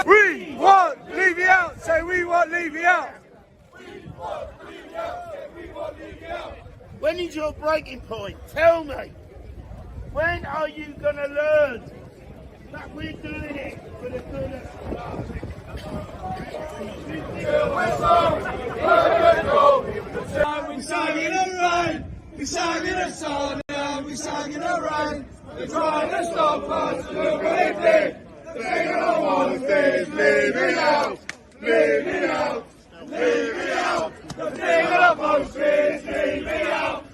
We want Levy out. Say we want Levy out. When is your breaking point? Tell me. When are you going to learn that we're doing it for the good of we sang in the rain, we sang in the sun, and we sang in the rain. They're trying to stop us, look what they did. The thing I want to say is leave it out, leave it out, leave it out. The thing I want to say is leave it out,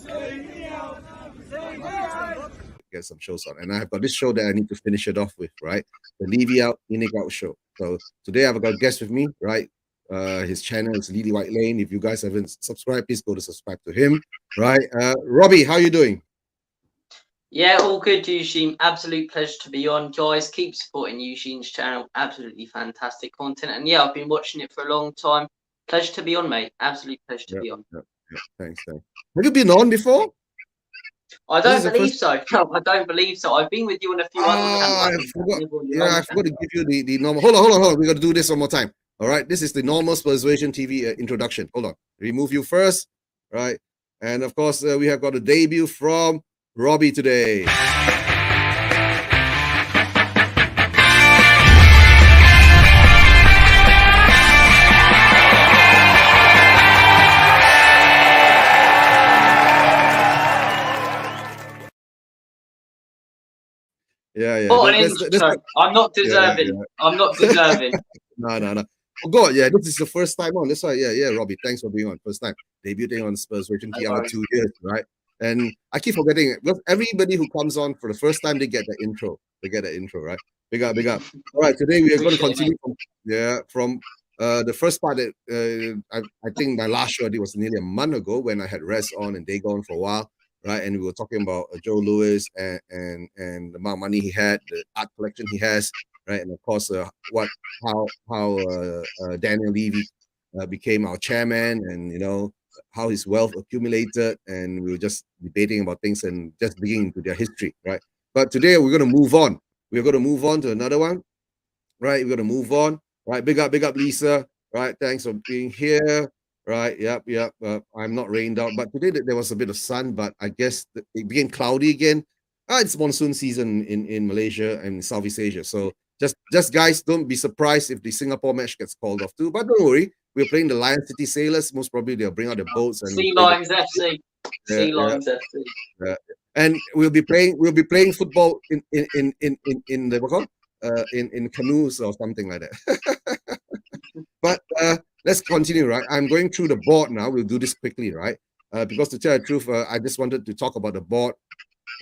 leave it out, leave it out. Get some shows on, and I've got this show that I need to finish it off with, right? The Levy Out, Inik Out show. So today I've got a guest with me, right? His channel is Lily White Lane. If you guys haven't subscribed, please go to subscribe to him, right? Robbie, how you doing? Yeah, all good, Eugene. Absolute pleasure to be on, guys. Keep supporting Eugene's channel. Absolutely fantastic content, and yeah, I've been watching it for a long time. Pleasure to be on, mate. Absolute pleasure to be on. Thanks. Have you been on before? I don't believe so. No, I don't believe so. I've been with you on a few other channels. I forgot to give you the normal. Hold on. We got to do this one more time. All right. This is the normal Spursversion TV introduction. Hold on. Remove you first. Right. And of course, we have got a debut from Robbie today. Yeah. What an intro. I'm not deserving. Yeah. I'm not deserving. No. Oh God, yeah, this is the first time on. That's why, yeah, Robbie, thanks for being on. First time debuting on Spursversion TV after 2 years, right? And I keep forgetting it. Because everybody who comes on for the first time, they get the intro. Right? Big up. All right, today we are going to continue from the first part that I think my last show I did was nearly a month ago when I had Rez on and they gone for a while. Right, and we were talking about Joe Louis and the amount of money he had, the art collection he has, right, and of course how Daniel Levy became our chairman, and you know how his wealth accumulated, and we were just debating about things and just digging into their history, right? But today we're going to move on. We're going to move on to another one, right? We're going to move on, right? Big up, Lisa, right? Thanks for being here. Right, yep. I'm not rained out, but today there was a bit of sun, but I guess it became cloudy again. It's monsoon season in Malaysia and Southeast Asia. So just guys, don't be surprised if the Singapore match gets called off too. But don't worry, we're playing the Lion City Sailors. Most probably they'll bring out the boats and Sea Lions FC. Sea Lions FC. Yeah. And we'll be playing football in the what called? In canoes or something like that. But let's continue, right? I'm going through the board now. We'll do this quickly, right? Because to tell the truth, I just wanted to talk about the board.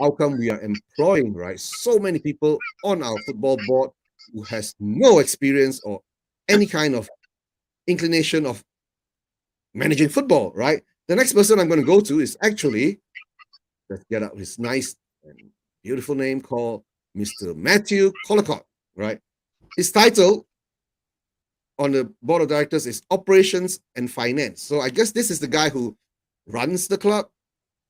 How come we are employing, right, so many people on our football board who has no experience or any kind of inclination of managing football, right? The next person I'm going to go to is actually, let's get out his nice and beautiful name called Mr. Matthew Collicott, right? His title on the board of directors is operations and finance. So I guess this is the guy who runs the club,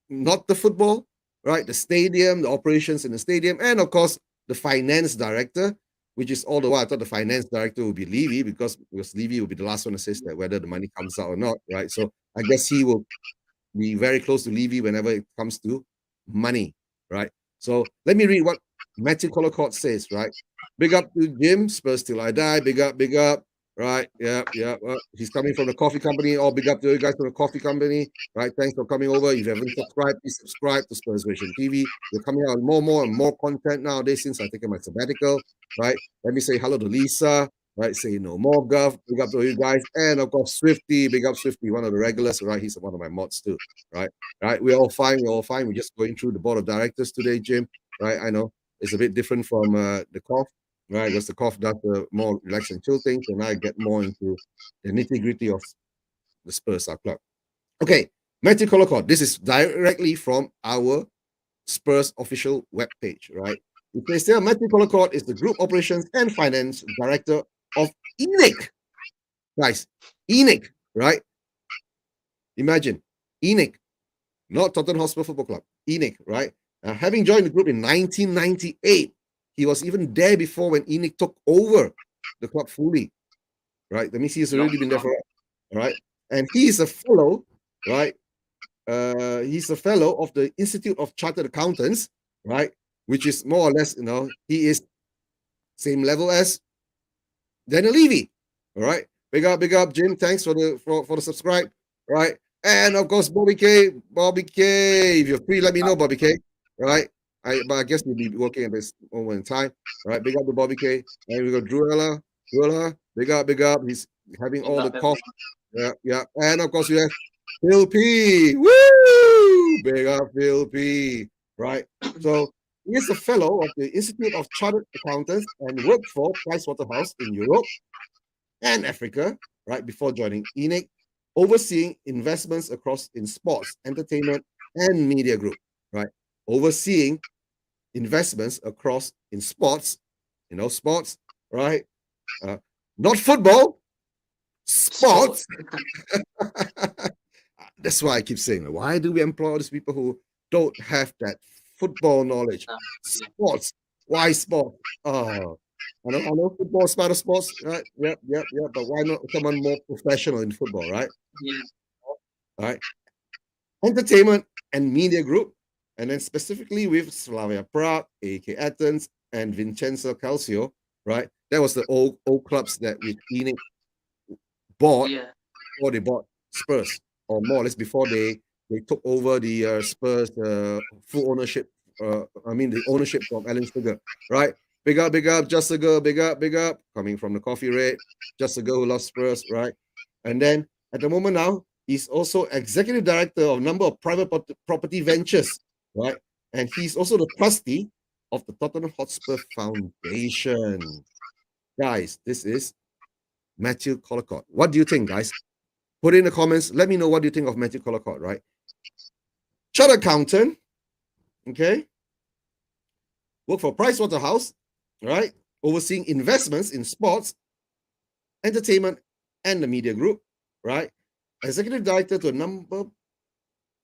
not the football, right? The stadium, the operations in the stadium, and of course the finance director, which is all the while I thought the finance director would be Levy because Levy will be the last one to say that whether the money comes out or not, right? So I guess he will be very close to Levy whenever it comes to money, right? So let me read what Matthew Collicott says, right? Big up to Jim, Spurs till I die. Big up. Right, yeah. He's coming from the coffee company. All big up to you guys from the coffee company. Right, thanks for coming over. If you haven't subscribed, please subscribe to Spursversion TV. We're coming out with more and more content nowadays since I've taken my sabbatical. Right, let me say hello to Lisa. Right, say no more Gov. Big up to you guys, and of course Swifty. Big up Swifty, one of the regulars. Right, he's one of my mods too. Right, we're all fine. We're just going through the board of directors today, Jim. Right, I know it's a bit different from the COF. Right, because the COF does the more relax and chill things, and I get more into the nitty-gritty of the Spurs club. Okay, Matthew Collicott. This is directly from our Spurs official webpage, right? It says here, Matthew Collicott is the Group Operations and Finance Director of ENIC. Guys, ENIC, right? Imagine, ENIC, not Tottenham Hotspur Football Club, ENIC, right? Having joined the group in 1998, he was even there before when ENIC took over the club fully, right? That means he's already been there for, right? And he is a fellow, right? He's a fellow of the Institute of Chartered Accountants, right? Which is more or less, he is same level as Daniel Levy. All right. Big up, Jim. Thanks for the subscribe. Right. And of course, Bobby K. If you're free, let me know, Bobby K. Right. But I guess we'll be working at this moment in time. All right. Big up to Bobby K. And we got Druella. Big up. He's having all the coffee. Yeah. And of course, we have Phil P. Woo! Big up, Phil P. Right. So he is a fellow of the Institute of Chartered Accountants and worked for Pricewaterhouse in Europe and Africa, right, before joining ENIC, overseeing investments across in sports, entertainment, and media group, right? Overseeing investments across in sports, sports, right? Not football, sports. That's why I keep saying, why do we employ all these people who don't have that football knowledge? Sports. Why sport? Oh, I know football is part of sports, right? Yep. But why not someone more professional in football, right? Yeah. All right. Entertainment and media group, and then specifically with Slavia Prague, AEK Athens, and Vincenzo Calcio, right? That was the old clubs that with ENIC bought, or they bought Spurs, or more or less before they took over the Spurs full ownership. The ownership from Alan Sugar, right? Big up, Just a Girl, big up, coming from the Coffee Rate, Just a Girl who loves Spurs, right? And then at the moment now, he's also executive director of a number of private property ventures, right? And he's also the trustee of the Tottenham Hotspur Foundation. Guys, this is Matthew Collicott. What do you think, guys? Put in the comments. Let me know what you think of Matthew Collicott, right? Chartered accountant, okay? Work for Pricewaterhouse, right? Overseeing investments in sports, entertainment, and the media group, right? Executive director to a number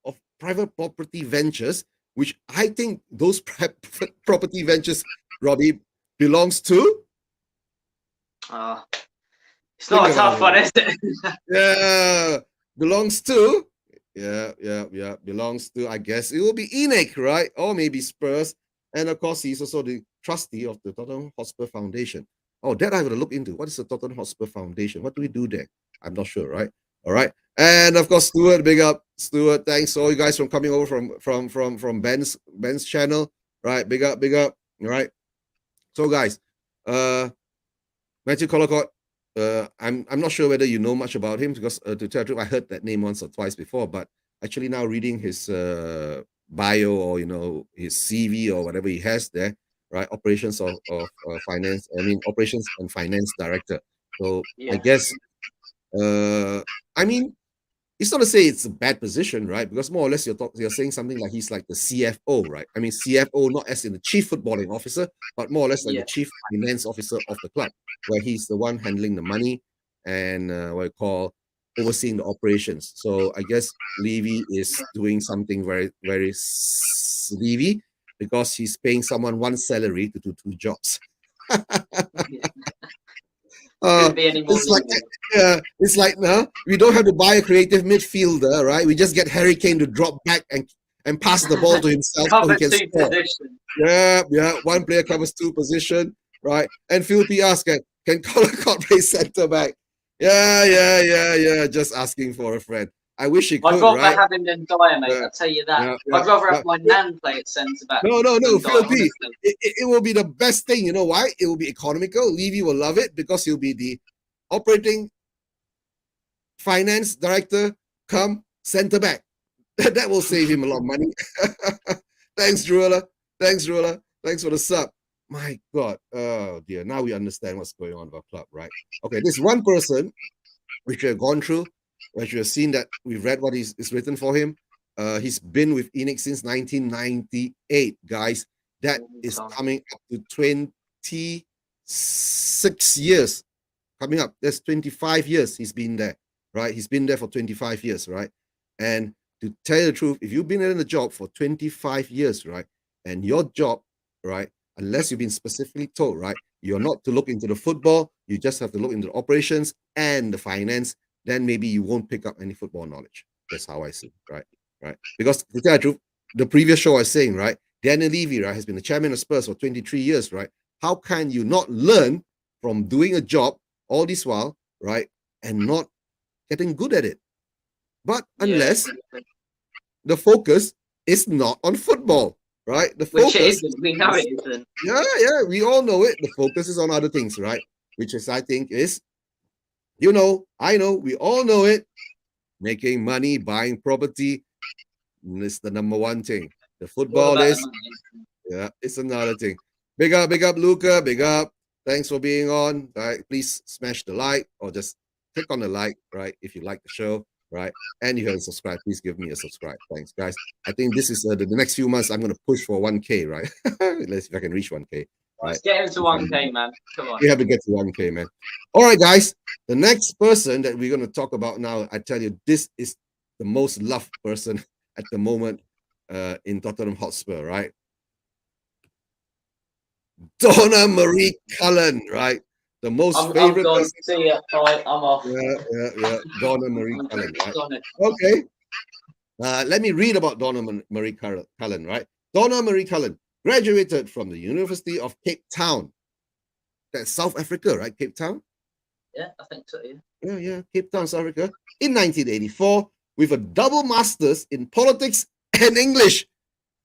of private property ventures, which I think those property ventures, Robbie, belongs to. It's not a tough one, is it? Yeah, belongs to. Yeah. Belongs to, I guess it will be ENIC, right? Or maybe Spurs. And of course, he's also the trustee of the Tottenham Hotspur Foundation. Oh, that I have to look into. What is the Tottenham Hotspur Foundation? What do we do there? I'm not sure, right? All right. And of course, Stuart, big up. Stuart, thanks all you guys from coming over from Ben's channel. Right. Big up. All right. So guys, Matthew Collicott, I'm not sure whether you know much about him, because to tell the truth, I heard that name once or twice before, but actually now reading his bio, or his CV or whatever he has there, right? Operations of finance. Operations and finance director. So I guess, it's not to say it's a bad position, right? Because more or less you're saying something like he's like the CFO, right? CFO not as in the chief footballing officer, but more or less like the chief finance officer of the club, where he's the one handling the money and what you call overseeing the operations. So I guess Levy is doing something very, very Levy, because he's paying someone one salary to do two jobs. It's like now we don't have to buy a creative midfielder, right? We just get Harry Kane to drop back and pass the ball to himself so he can score. Yeah. One player covers two positions, right? And Phil P asks, can Collicott play centre back? Yeah. Just asking for a friend. I wish he could. I'd rather have him than Dyer, mate. I'll tell you that. I'd rather have my nan play at centre back. No, Phil P. It will be the best thing. You know why? It will be economical. Levy will love it because he'll be the operating finance director come centre back. That will save him a lot of money. Thanks, Druella. Thanks for the sub. My God. Oh, dear. Now we understand what's going on with our club, right? Okay, this one person which we have gone through, which we have seen that we've read what is written for him. He's been with ENIC since 1998, guys. That is coming up to 26 years. Coming up, that's 25 years he's been there, right? He's been there for 25 years, right? And to tell you the truth, if you've been in the job for 25 years, right, and your job, right, unless you've been specifically told, right, You're not to look into the football. You just have to look into the operations and the finance. Then maybe you won't pick up any football knowledge. That's how I see it, right? Right. Because to tell the truth, the previous show I was saying, right? Daniel Levy, right, has been the chairman of Spurs for 23 years, right? How can you not learn from doing a job all this while, right, and not getting good at it? But unless the focus is not on football, right? The Which it focus, isn't. We know it isn't. yeah, we all know it. The focus is on other things, right? Which is, I think, is, you know, I know, we all know it. Making money, buying property is the number one thing. The All football about the is, money. yeah, it's another thing. Big up, Luca. Big up. Thanks for being on. Right, please smash the like or just click on the like, right? If you like the show, right? And you haven't subscribed, please give me a subscribe. Thanks, guys. I think this is the next few months. I'm going to push for 1K, right? Let's see if I can reach 1K. Right? Let's get into 1K, man. Come on. We have to get to 1K, man. All right, guys. The next person that we're going to talk about now, I tell you, this is the most loved person at the moment in Tottenham Hotspur, right? Donna Marie Cullen, right? The most favorite gone. person. See ya. Bye. I'm off. Yeah. Donna Marie Cullen, right? Gone. Okay. Let me read about Donna Marie Cullen, right? Donna Marie Cullen graduated from the University of Cape Town. That's South Africa, right? Cape Town? Yeah, I think so, yeah. Yeah, Cape Town, South Africa. In 1984, with a double master's in politics and English.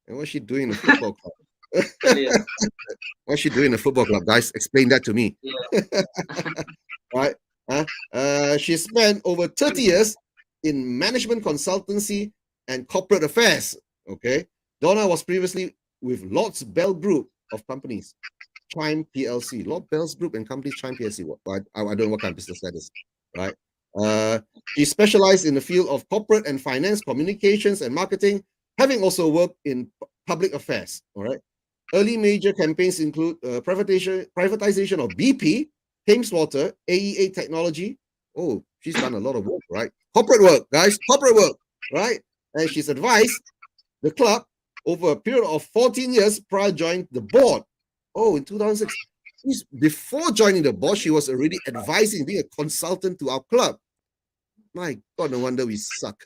And what's she doing in a football club? Brilliant. What's she doing in a football club, guys? Explain that to me. Yeah. Right? She spent over 30 years in management consultancy and corporate affairs. Okay. Donna was previously with Lord's Bell Group of companies, Chime PLC. Lord Bell's Group and companies Chime PLC. I don't know what kind of business that is. Right. She specialized in the field of corporate and finance communications and marketing, having also worked in public affairs. All right. Early major campaigns include privatization of BP, Thames Water, AEA Technology. Oh, she's done a lot of work, right? Corporate work, guys, corporate work, right? And she's advised the club over a period of 14 years prior to joining the board. Oh, in 2006. Before joining the board, she was already advising, being a consultant to our club. My God, no wonder we suck.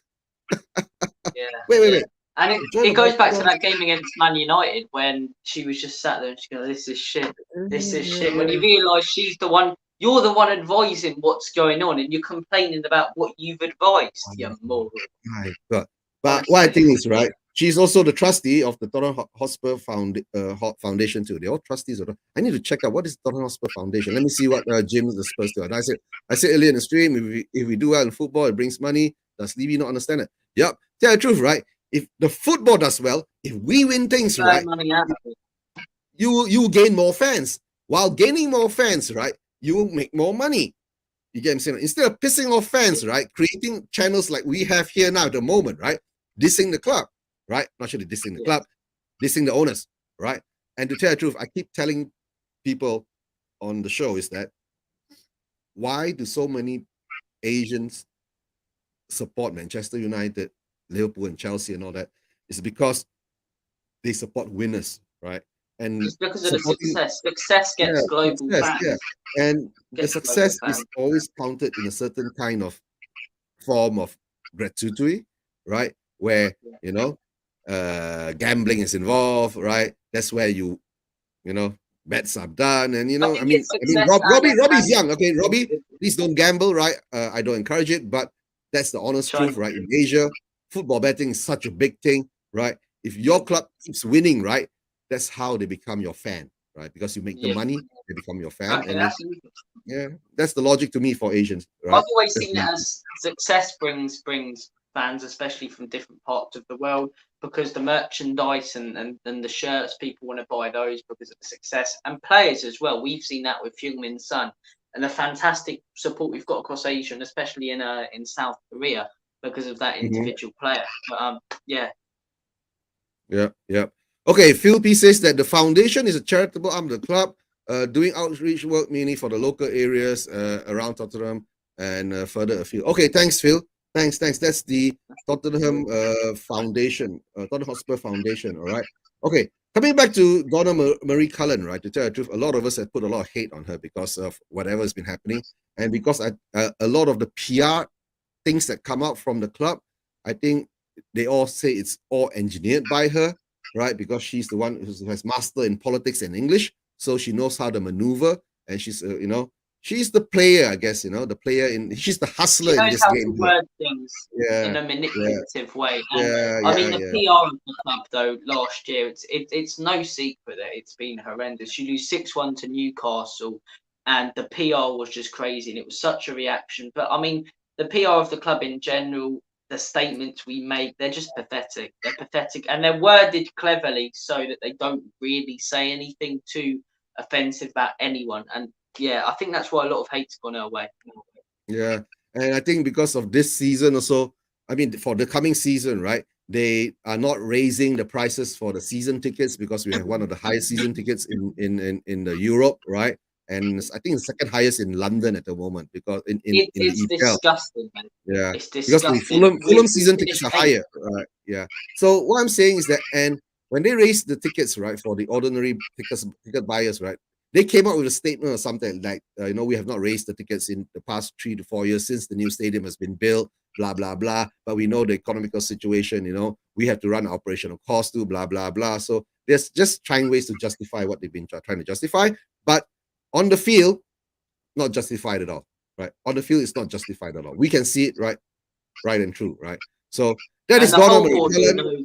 Yeah. Wait. And it goes back to that game against Man United when she was just sat there and she goes, "This is shit. This is shit." When you realise she's the one, you're the one advising what's going on, and you're complaining about what you've advised. You moron. My God. But what I think is, right, she's also the trustee of the Tottenham Hotspur Foundation too. They're all trustees of I need to check out what is Tottenham Hotspur Foundation. Let me see what Jim is supposed to. And I said earlier in the stream, if we do well in football, it brings money. Does Levy not understand it? Yep. Tell the truth, right? If the football does well, if we win things, right, you gain more fans. While gaining more fans, right, you will make more money. You get what I'm saying? Instead of pissing off fans, right, creating channels like we have here now at the moment, right, dissing the club, right, not actually dissing the club, dissing the owners, right. And to tell the truth, I keep telling people on the show is that why do so many Asians support Manchester United, Liverpool and Chelsea and all that? Is because they support winners, right? And it's because of the success. Success gets global fans. Yeah. And the success is always counted in a certain kind of form of gratuity, right? Where, you know, gambling is involved, right? That's where you know, bets are done. And, you know, I mean Robbie's young. Okay, Robbie, please don't gamble, right? I don't encourage it, but that's the honest truth, right? In Asia, football betting is such a big thing, right? If your club keeps winning, right, that's how they become your fan, right? Because you make the money, they become your fan. And that's the logic to me for Asians. Right? I've always seen it as success brings fans, especially from different parts of the world, because the merchandise and the shirts, people want to buy those because of the success, and players as well. We've seen that with Heung-min Son and the fantastic support we've got across Asia, and especially in South Korea, because of that individual player. But, yeah. Okay, Phil P says that the foundation is a charitable arm of the club, doing outreach work mainly for the local areas around Tottenham and further afield. Okay, thanks, Phil. Thanks. That's the Tottenham Foundation, Tottenham Hotspur Foundation. All right. Okay, Coming back to Donna Marie Cullen, right? To tell the truth, a lot of us have put a lot of hate on her because of whatever has been happening, and because a lot of the PR things that come out from the club, I think they all say it's all engineered by her, right? Because she's the one who has mastered in politics and English, so she knows how to maneuver, and she's she's the player, I guess, the player she's the She hustler in knows this how game to here. word things in Yeah, a manipulative way. And yeah, I yeah, mean, the yeah. PR of the club, though, last year, it's no secret that it's been horrendous. You lose 6-1 to Newcastle, and the PR was just crazy, and it was such a reaction. But I mean, the PR of the club in general, the statements we make, they're just pathetic. They're pathetic, and they're worded cleverly so that they don't really say anything too offensive about anyone. And yeah, I think that's why a lot of hate's gone our way. Yeah, and I think because of this season also, I mean, for the coming season, right? They are not raising the prices for the season tickets because we have one of the highest season tickets in the Europe, right? And I think the second highest in London at the moment because in the It's EPL. disgusting, man. Yeah, It's because the disgusting. Fulham season tickets Finished are eighth. higher, right? Yeah. So what I'm saying is that, and when they raised the tickets, right, for the ordinary ticket buyers, right, they came out with a statement or something like, we have not raised the tickets in the past 3 to 4 years since the new stadium has been built, blah blah blah. But we know the economical situation. We have to run operational costs too, blah blah blah. So there's just trying ways to justify what they've been trying to justify, but on the field, not justified at all. Right, on the field, it's not justified at all. We can see it right and true, right? So that And is the Donna whole Marie board, we Cullen. know,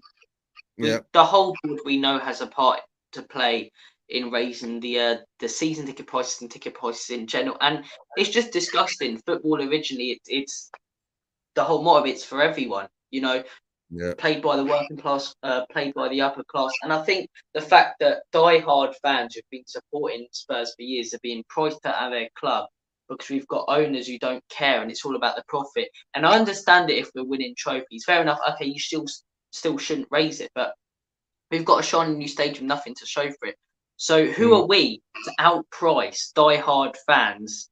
Yeah, the whole board we know has a part to play in raising the season ticket prices and ticket prices in general. And it's just disgusting. Football originally, it's the whole motto of it's for everyone. yeah, Played by the working class, played by the upper class. And I think the fact that die-hard fans who've been supporting Spurs for years are being priced out of their club because we've got owners who don't care and it's all about the profit. And I understand it if we're winning trophies. Fair enough. Okay, you still shouldn't raise it, but we've got a shiny new stadium, nothing to show for it. So who are we to outprice die-hard fans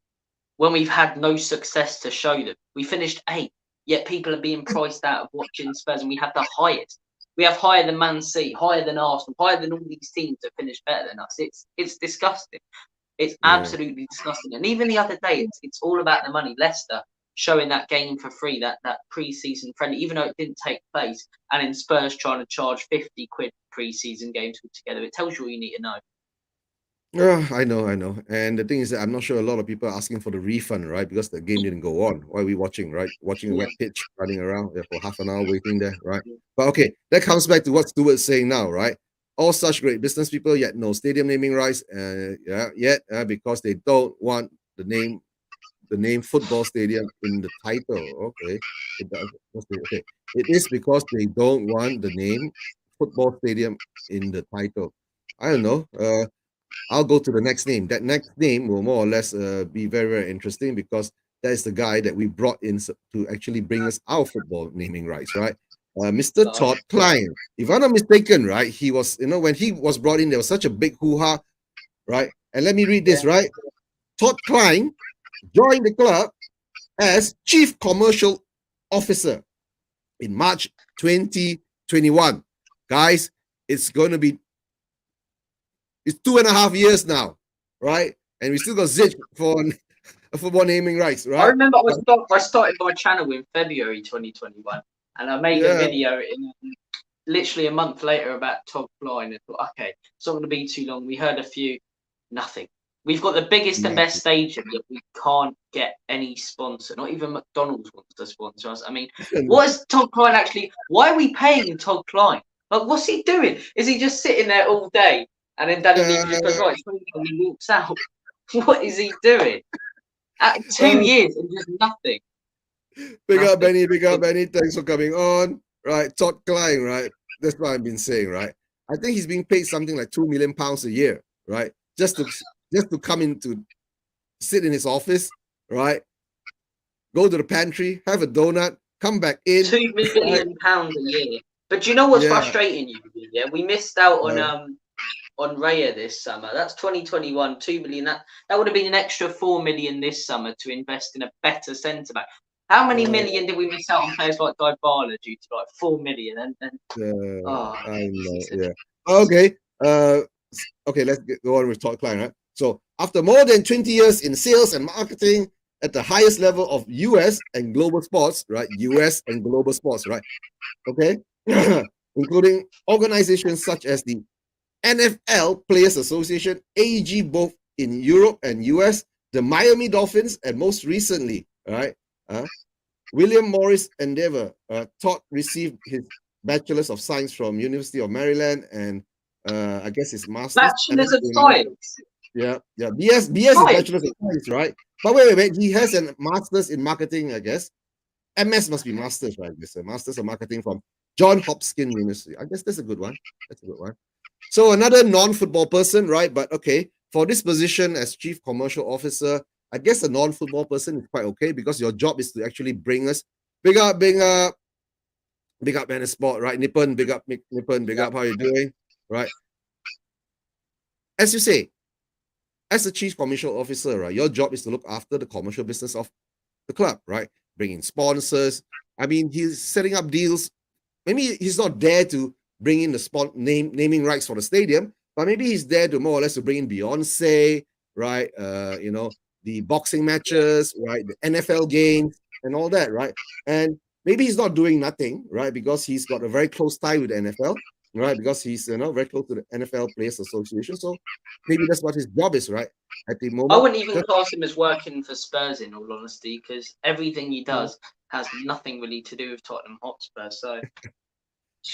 when we've had no success to show them? We finished 8th, yet people are being priced out of watching Spurs, and we have the highest. We have higher than Man City, higher than Arsenal, higher than all these teams that finished better than us. It's disgusting. It's yeah. absolutely disgusting. And even the other day, it's all about the money. Leicester showing that game for free, that pre-season friendly, even though it didn't take place, and in Spurs trying to charge 50 quid pre-season games altogether. It tells you all you need to know. I know. And the thing is that I'm not sure a lot of people are asking for the refund, right? Because the game didn't go on. Why are we watching, right? Watching a wet pitch, running around there for half an hour, waiting there, right? But okay, that comes back to what Stuart's saying now, right? All such great business people, yet no stadium naming rights, because they don't want the name football stadium in the title. Okay, okay. It is because they don't want the name football stadium in the title. I don't know. I'll go to the next name. That next name will more or less be very, very interesting because that is the guy that we brought in to actually bring us our football naming rights, right? Mr. Todd Klein. If I'm not mistaken, right, he was, when he was brought in, there was such a big hoo-ha, right? And let me read this, right? Todd Klein joined the club as Chief Commercial Officer in March 2021. Guys, it's 2.5 years now, right? And we still got Zitch for a football naming rights, right? I remember I started my channel in February 2021, and I made a video in literally a month later about Todd Klein. And thought, okay, it's not going to be too long. We heard a few, nothing. We've got the biggest and best stadium, yet we can't get any sponsor. Not even McDonald's wants to sponsor us. I mean, what is Todd Klein actually? Why are we paying Todd Klein? Like, what's he doing? Is he just sitting there all day and then Danny Leeds just goes, right, and he walks out? What is he doing? 2 years and just nothing. Big up, Benny. Thanks for coming on. Right, Todd Klein, right? That's what I've been saying, right? I think he's being paid something like £2 million a year, right? Just to come in to sit in his office, right? Go to the pantry, have a donut, come back in. £2 million a year. But do you know what's frustrating you? Yeah, we missed out on Raya this summer. That's 2021, 2 million. That would have been an extra 4 million this summer to invest in a better centre back. How many million did we miss out on players like Dybala due to like 4 million? I know, yeah. Okay, Okay, let's go on with Todd Klein, right? So after more than 20 years in sales and marketing at the highest level of US and global sports, right? US and global sports, right? Okay, including organizations such as the NFL Players Association, AG, both in Europe and US, the Miami Dolphins, and most recently, right, William Morris Endeavor. Todd received his Bachelor's of Science from University of Maryland, and I guess his master's. Bachelor's of Science. Yeah. BS is Bachelor's of Science, right? But wait. He has a master's in marketing, I guess. MS must be master's, right? This a master's of marketing from John Hopkins University. I guess that's a good one. So another non-football person, right? But okay, for this position as chief commercial officer, I guess a non-football person is quite okay because your job is to actually bring us big up man sport, right? Nippon, big up Nippon, big up, how you doing, right? As you say, as a chief commercial officer, right, your job is to look after the commercial business of the club, right? Bringing sponsors. I mean, he's setting up deals. Maybe he's not there to bring in the naming rights for the stadium, but maybe he's there to more or less to bring in Beyonce, right? The boxing matches, right? The NFL games and all that, right? And maybe he's not doing nothing, right? Because he's got a very close tie with the NFL, right? Because he's very close to the NFL Players Association. So maybe that's what his job is, right? At the moment. I wouldn't even class him as working for Spurs, in all honesty, because everything he does has nothing really to do with Tottenham Hotspur. So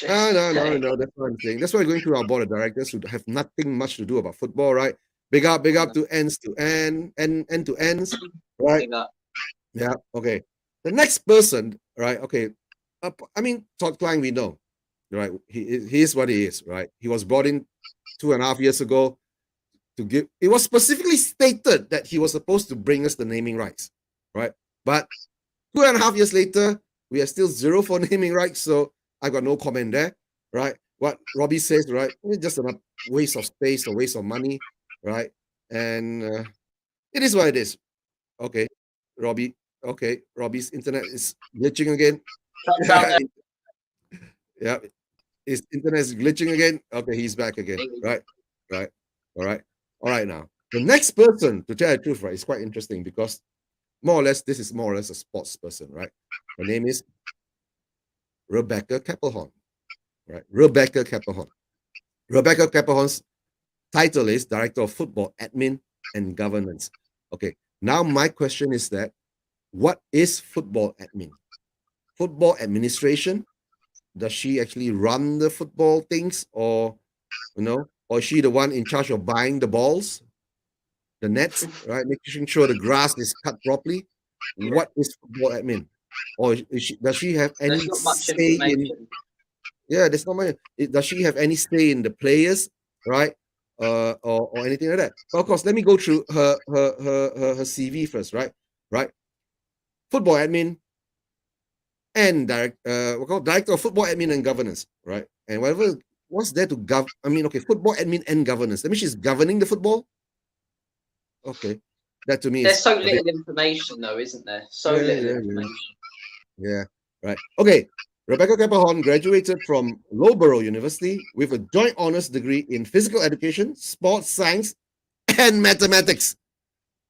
no, that's what I'm saying. That's why we're going through our board of directors who have nothing much to do about football, right? Big up to ends to end to ends, right? Yeah, okay. The next person, right? Okay. I mean, Todd Klein, we know, right? He is what he is, right? He was brought in 2.5 years ago to give. It was specifically stated that he was supposed to bring us the naming rights, right? But 2.5 years later, we are still zero for naming rights. So I got no comment there, right? What Robbie says, right? It's just a waste of space, a waste of money, right? And it is what it is. Okay, Robbie. Okay, Robbie's internet is glitching again. Yeah, his internet is glitching again. Okay, he's back again. Right. All right. Now, the next person, to tell the truth, right, is quite interesting because this is more or less a sports person, right? Her name is Rebecca Keppelhorn, right? Rebecca Keppelhorn's title is Director of Football Admin and Governance. Okay, now my question is that, what is football admin? Football administration? Does she actually run the football things, or or is she the one in charge of buying the balls, the nets, right? Making sure the grass is cut properly. What is football admin? Or does she have any say in? Yeah, there's not much. Does she have any say in the players, right? Or anything like that? But of course, let me go through her CV first, right? Right. Football admin and director of football admin and governance, right? And what's there to football admin and governance. That means she's governing the football. Okay, that to me there's so little information, though, isn't there? Little information. Yeah, right. Okay, Rebecca Keppelhorn graduated from Loughborough University with a joint honors degree in physical education, sports science, and mathematics.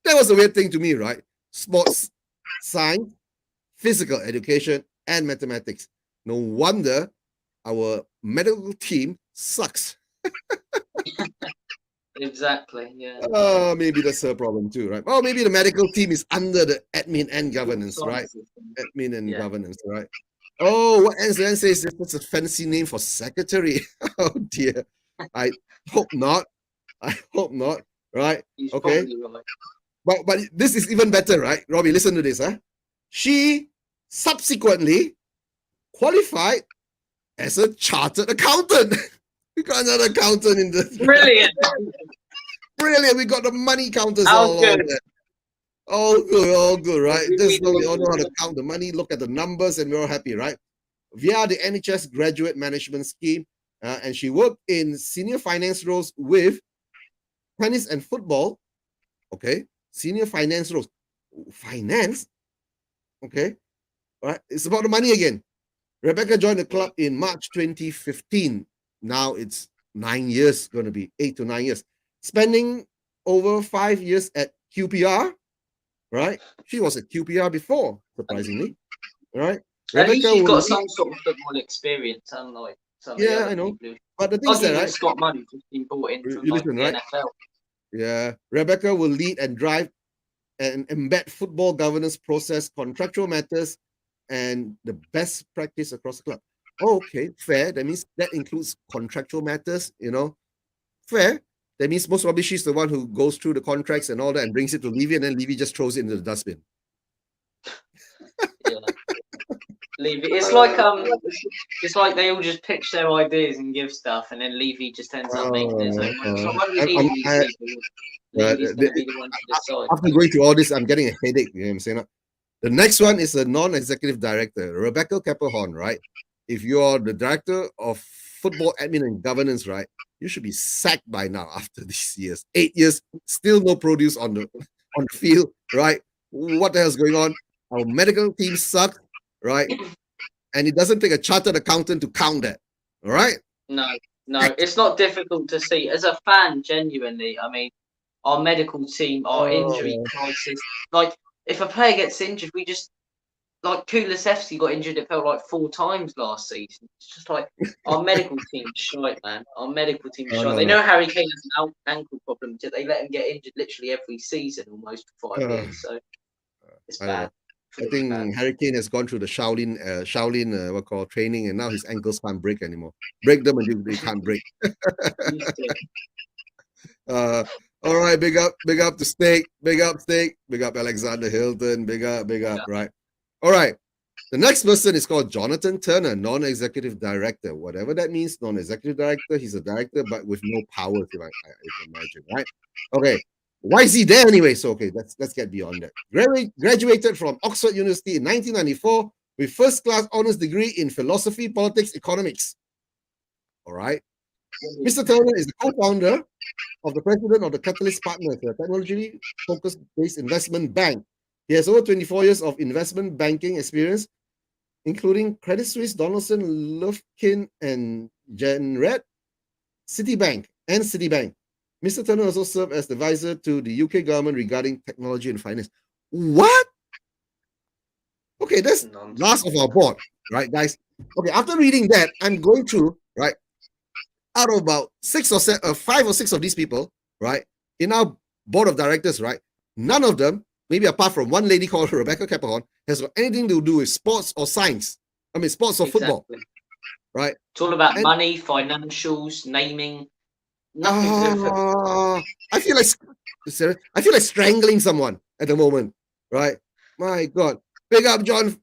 That was a weird thing to me, right? Sports science, physical education, and mathematics. No wonder our medical team sucks. Exactly, yeah. Maybe that's her problem too, right? Well, maybe the medical team is under the admin and governance, right? Admin and governance, right? Oh, what NZN says that's a fancy name for secretary. Oh dear. I hope not. Right? Okay. Right. But this is even better, right? Robbie, listen to this, huh? She subsequently qualified as a chartered accountant. We got another accountant in the brilliant. We got the money counters all good. All good, right? Just we all know how to count the money, look at the numbers, and we're all happy, right? Via the NHS Graduate Management Scheme, and she worked in senior finance roles with tennis and football. Okay, senior finance roles. Finance? Okay, all right. It's about the money again. Rebecca joined the club in March 2015. Now it's 9 years, going to be 8 to 9 years, spending over 5 years at QPR, right? She was at QPR before, surprisingly, right? At least Rebecca she's will got lead, some sort of football experience, unlike some of the yeah, I other know. people who But the thing is probably that, right? just got money just been brought in from You like listen, the right? NFL. Yeah, Rebecca will lead and drive and embed football governance process, contractual matters, and the best practice across the club. Oh, okay, fair. That means that includes contractual matters, fair. That means most probably she's the one who goes through the contracts and all that and brings it to Levy, and then Levy just throws it into the dustbin. Yeah. Levy. It's like they all just pitch their ideas and give stuff, and then Levy just ends up making his own money. So when we deal with these people, Levy's going to be the one to decide. After going through all this, I'm getting a headache. You know what I'm saying? The next one is a non-executive director, Rebecca Keppelhorn, right? If you're the director of football admin and governance, right, you should be sacked by now after these years. 8 years, still no produce on the field, right? What the hell's going on? Our medical team suck, right? And it doesn't take a chartered accountant to count that. All right? No, it's not difficult to see. As a fan, genuinely, I mean, our medical team, our injury crisis, like, if a player gets injured, we just, like, Kulusevski got injured, it felt like 4 times last season. It's just like, our medical team's shite, man. Our medical team's shite. They know Harry Kane has an ankle problem, yet they let him get injured literally every season almost for 5 years, so it's bad. I think Harry Kane has gone through the Shaolin training, and now his ankles can't break anymore. Break them and they can't break. All right, big up to Steak, big up Alexander Hilton, big up, right? All right. The next person is called Jonathan Turner, non-executive director. Whatever that means, non-executive director. He's a director, but with no powers, if I imagine, right? Okay. Why is he there anyway? So okay, let's get beyond that. Graduated from Oxford University in 1994 with first-class honors degree in philosophy, politics, economics. All right. Mr. Turner is the co-founder of the president of the Catalyst Partners, a technology-focused based investment bank. He has over 24 years of investment banking experience, including Credit Suisse, Donaldson, Lufkin, and Genred, Citibank. Mr. Turner also served as the advisor to the UK government regarding technology and finance. What? Okay, that's last of our board, right, guys? Okay, after reading that, I'm going through, right, out of about 5 or 6 of these people, right, in our board of directors, right, none of them, maybe apart from one lady called Rebecca Keppelhorn, has got anything to do with sports or science. I mean, sports or football, right? It's all about money, financials, naming. Nothing to do. I feel like strangling someone at the moment, right? My God. Big up John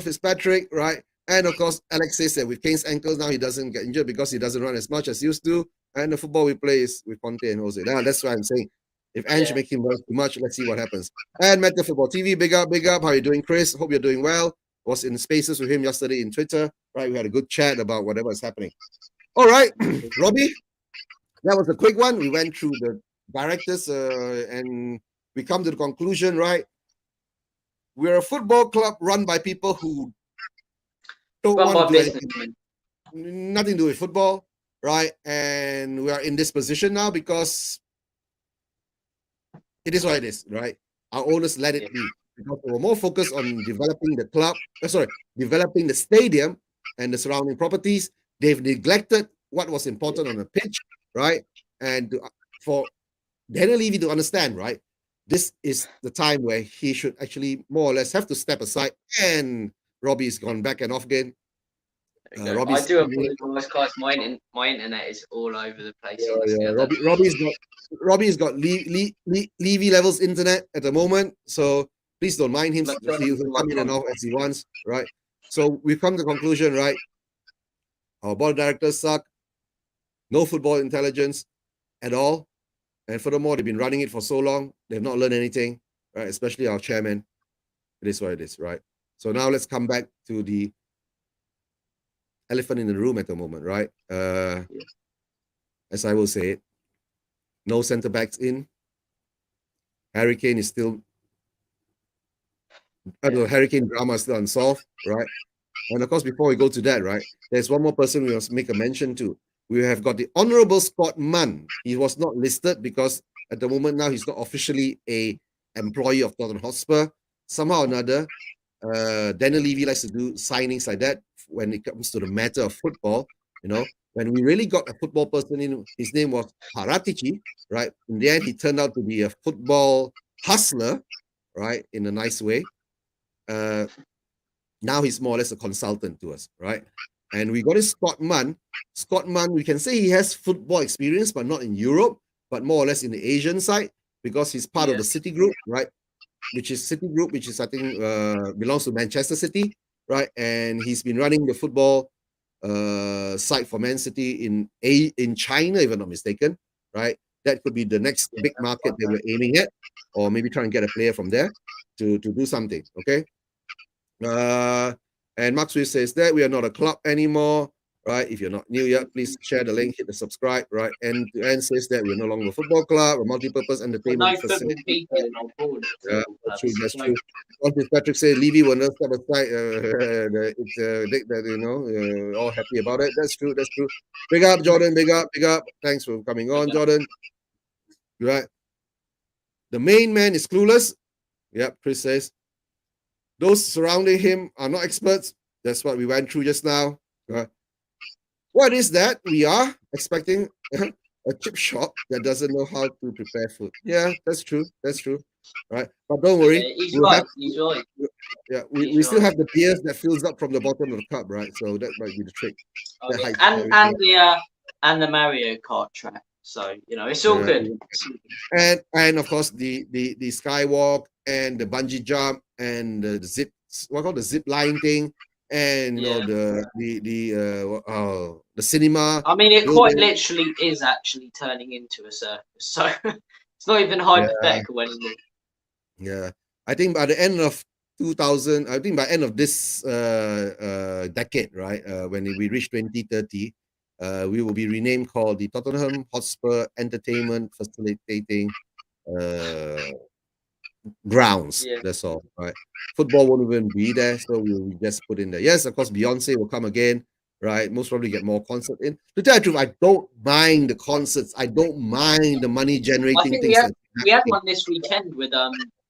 Fitzpatrick, right? And of course, Alex says that with Kane's ankles now he doesn't get injured because he doesn't run as much as he used to. And the football we play is with Conte and Jose. Now that's why I'm saying if Ange make him run too much, let's see what happens. And Meta Football TV, big up. How are you doing, Chris? Hope you're doing well. Was in spaces with him yesterday in Twitter, right? We had a good chat about whatever is happening. All right, Robbie, that was a quick one. We went through the directors and we come to the conclusion, right? We're a football club run by people who don't want to do anything, nothing to do with football, right? And we are in this position now because it is what it is, right? Our owners let it be because they were more focused on developing the club, developing the stadium and the surrounding properties. They've neglected what was important on the pitch, right? And for Daniel Levy to understand, right, this is the time where he should actually more or less have to step aside. And Robbie's gone back and off again. I do apologize, guys. My internet is all over the place. Robbie's got Levy levels internet at the moment, so please don't mind him. He'll come in and off as he wants, right? So we've come to the conclusion, right? Our board of directors suck. No football intelligence at all. And furthermore, they've been running it for so long, they've not learned anything, right? Especially our chairman. It is what it is, right? So now let's come back to the elephant in the room at the moment, right? As I will say it, no centre backs in. Harry Kane is still, Harry Kane drama is still unsolved, right? And of course, before we go to that, right, there's one more person we must make a mention to. We have got the Honorable Scott Munn. He was not listed because at the moment now he's not officially a employee of Tottenham Hotspur. Somehow or another, Daniel Levy likes to do signings like that when it comes to the matter of football. You know, when we really got a football person in, his name was Paratici, right? In the end, he turned out to be a football hustler, right? In a nice way. Now he's more or less a consultant to us, right? And we got this Scott Munn. Scott Munn, we can say he has football experience, but not in Europe, but more or less in the Asian side, because he's part of the City Group, right? Which is City Group, which is I think belongs to Manchester City, right? And he's been running the football side for Man City in China, if I'm not mistaken, right? That could be the next big market that we're aiming at, or maybe try and get a player from there to do something. Okay. And Mark Swiss says that we are not a club anymore, right? If you're not new yet, please share the link, hit the subscribe, right? And says that we're no longer a football club, a multi-purpose entertainment facility. Yeah, that's true. That's true. Patrick said Levy will not step aside. It's all happy about it. That's true. That's true. Big up, Jordan. Big up. Big up. Thanks for coming on, Jordan. Right. The main man is clueless. Yep, Chris says. Those surrounding him are not experts. That's what we went through just now. What is that? We are expecting a chip shop that doesn't know how to prepare food. Yeah, that's true. That's true. Right. But don't worry. He's right. He's right. Yeah, we still have the beers that fills up from the bottom of the cup, right? So that might be the trick. Okay. And the Mario Kart track. So it's all good. And of course the skywalk and the bungee jump and the zip, the zip line thing, and the cinema. I mean, it quite literally is actually turning into a circus, so it's not even hypothetical anymore. Yeah, I think by the end of 2000, I think by end of this decade, right, when we reach 2030, we will be renamed called the Tottenham Hotspur Entertainment Facilitating Grounds. Yeah. That's all, right? Football won't even be there, so we'll just put in there. Yes, of course, Beyonce will come again, right? Most probably get more concert in. To tell the truth, I don't mind the concerts. I don't mind the money generating I think things. we had one this weekend with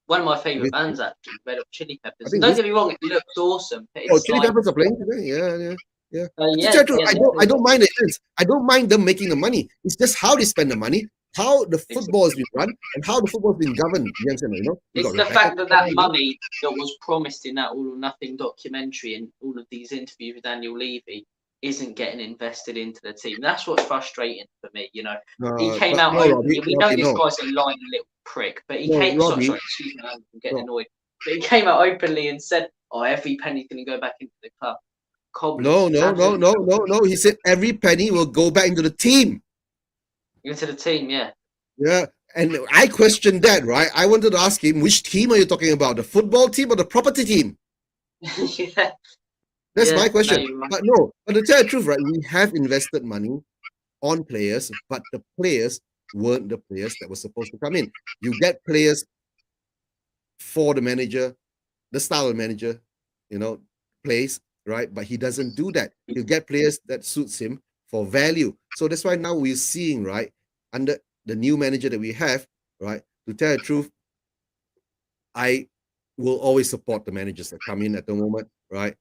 one of my favorite bands, actually, Red Hot Chili Peppers. Don't get me wrong, it looks awesome. Chili Peppers are playing today. Yeah. I don't mind the events. I don't mind them making the money. It's just how they spend the money, how the football has been run, and how the football has been governed. It's the fact that money that was promised in that All or Nothing documentary and all of these interviews with Daniel Levy isn't getting invested into the team. That's what's frustrating for me. He came out openly. We know this guy's a lying little prick, but he came. Sorry, excuse me, I'm getting annoyed. But he came out openly and said, "Oh, every penny's going to go back into the club." No. He said every penny will go back into the team. Into the team, yeah. Yeah, and I questioned that, right? I wanted to ask him, which team are you talking about? The football team or the property team? Yeah. That's my question. But to tell the truth, right, we have invested money on players, but the players weren't the players that were supposed to come in. You get players for the manager, the style of manager, plays, right? But he doesn't do that. You get players that suits him for value. So that's why now we're seeing, right, under the new manager that we have, right, to tell the truth, I will always support the managers that come in at the moment, right?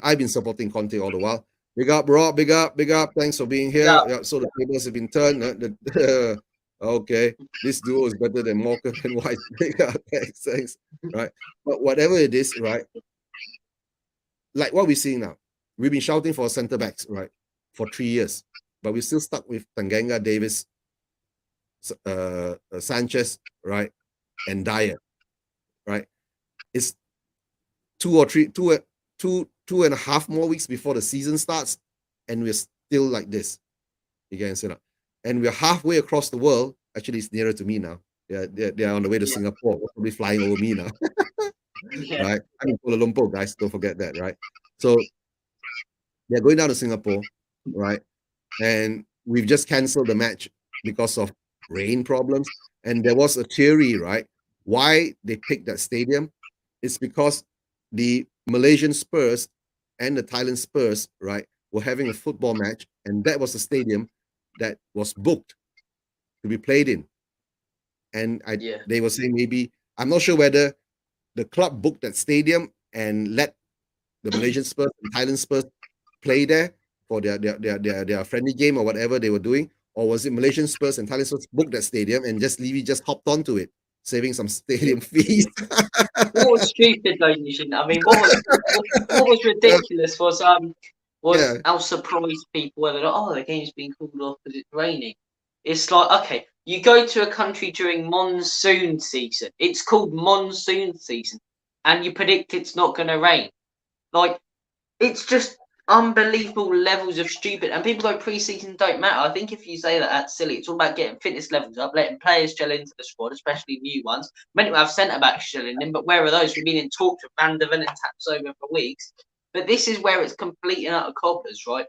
I've been supporting Conte all the while. Big up, Rob. Big up. Thanks for being here. Yeah, so the tables have been turned. Okay, this duo is better than Walker and White. Big up. Thanks. Right. But whatever it is, right? Like what we're seeing now, we've been shouting for centre backs, right, for 3 years, but we're still stuck with Tanganga, Davis, Sanchez, right, and Dyer, right? It's 2.5 more weeks before the season starts, and we're still like this. You can say that. And we're halfway across the world. Actually, it's nearer to me now. They're on the way to Singapore. They're probably flying over me now. Right? I'm in Kuala Lumpur, guys. Don't forget that, right? So they're going down to Singapore, right? And we've just canceled the match because of rain problems. And there was a theory, right? Why they picked that stadium? It's because the Malaysian Spurs and the Thailand Spurs, right, were having a football match and that was the stadium that was booked to be played in. And they were saying maybe, I'm not sure whether the club booked that stadium and let the Malaysian Spurs and Thailand Spurs play there for their friendly game or whatever they were doing, or was it Malaysian Spurs and Thailand Spurs booked that stadium and just Levy just hopped onto it, saving some stadium fees? What was stupid though, Eugene? I mean, what was ridiculous was how surprised people were that, oh, the game's being called off because it's raining. It's like, okay, you go to a country during monsoon season. It's called monsoon season, and you predict it's not going to rain. Like, it's just unbelievable levels of stupid. And people go, pre-season don't matter. I think if you say that, that's silly. It's all about getting fitness levels up, letting players gel into the squad, especially new ones. Meant to have centre-backs gelling in, but where are those? We've been in talks with Van der Ven and Tapsoba for weeks. But this is where it's complete and utter coppers, right?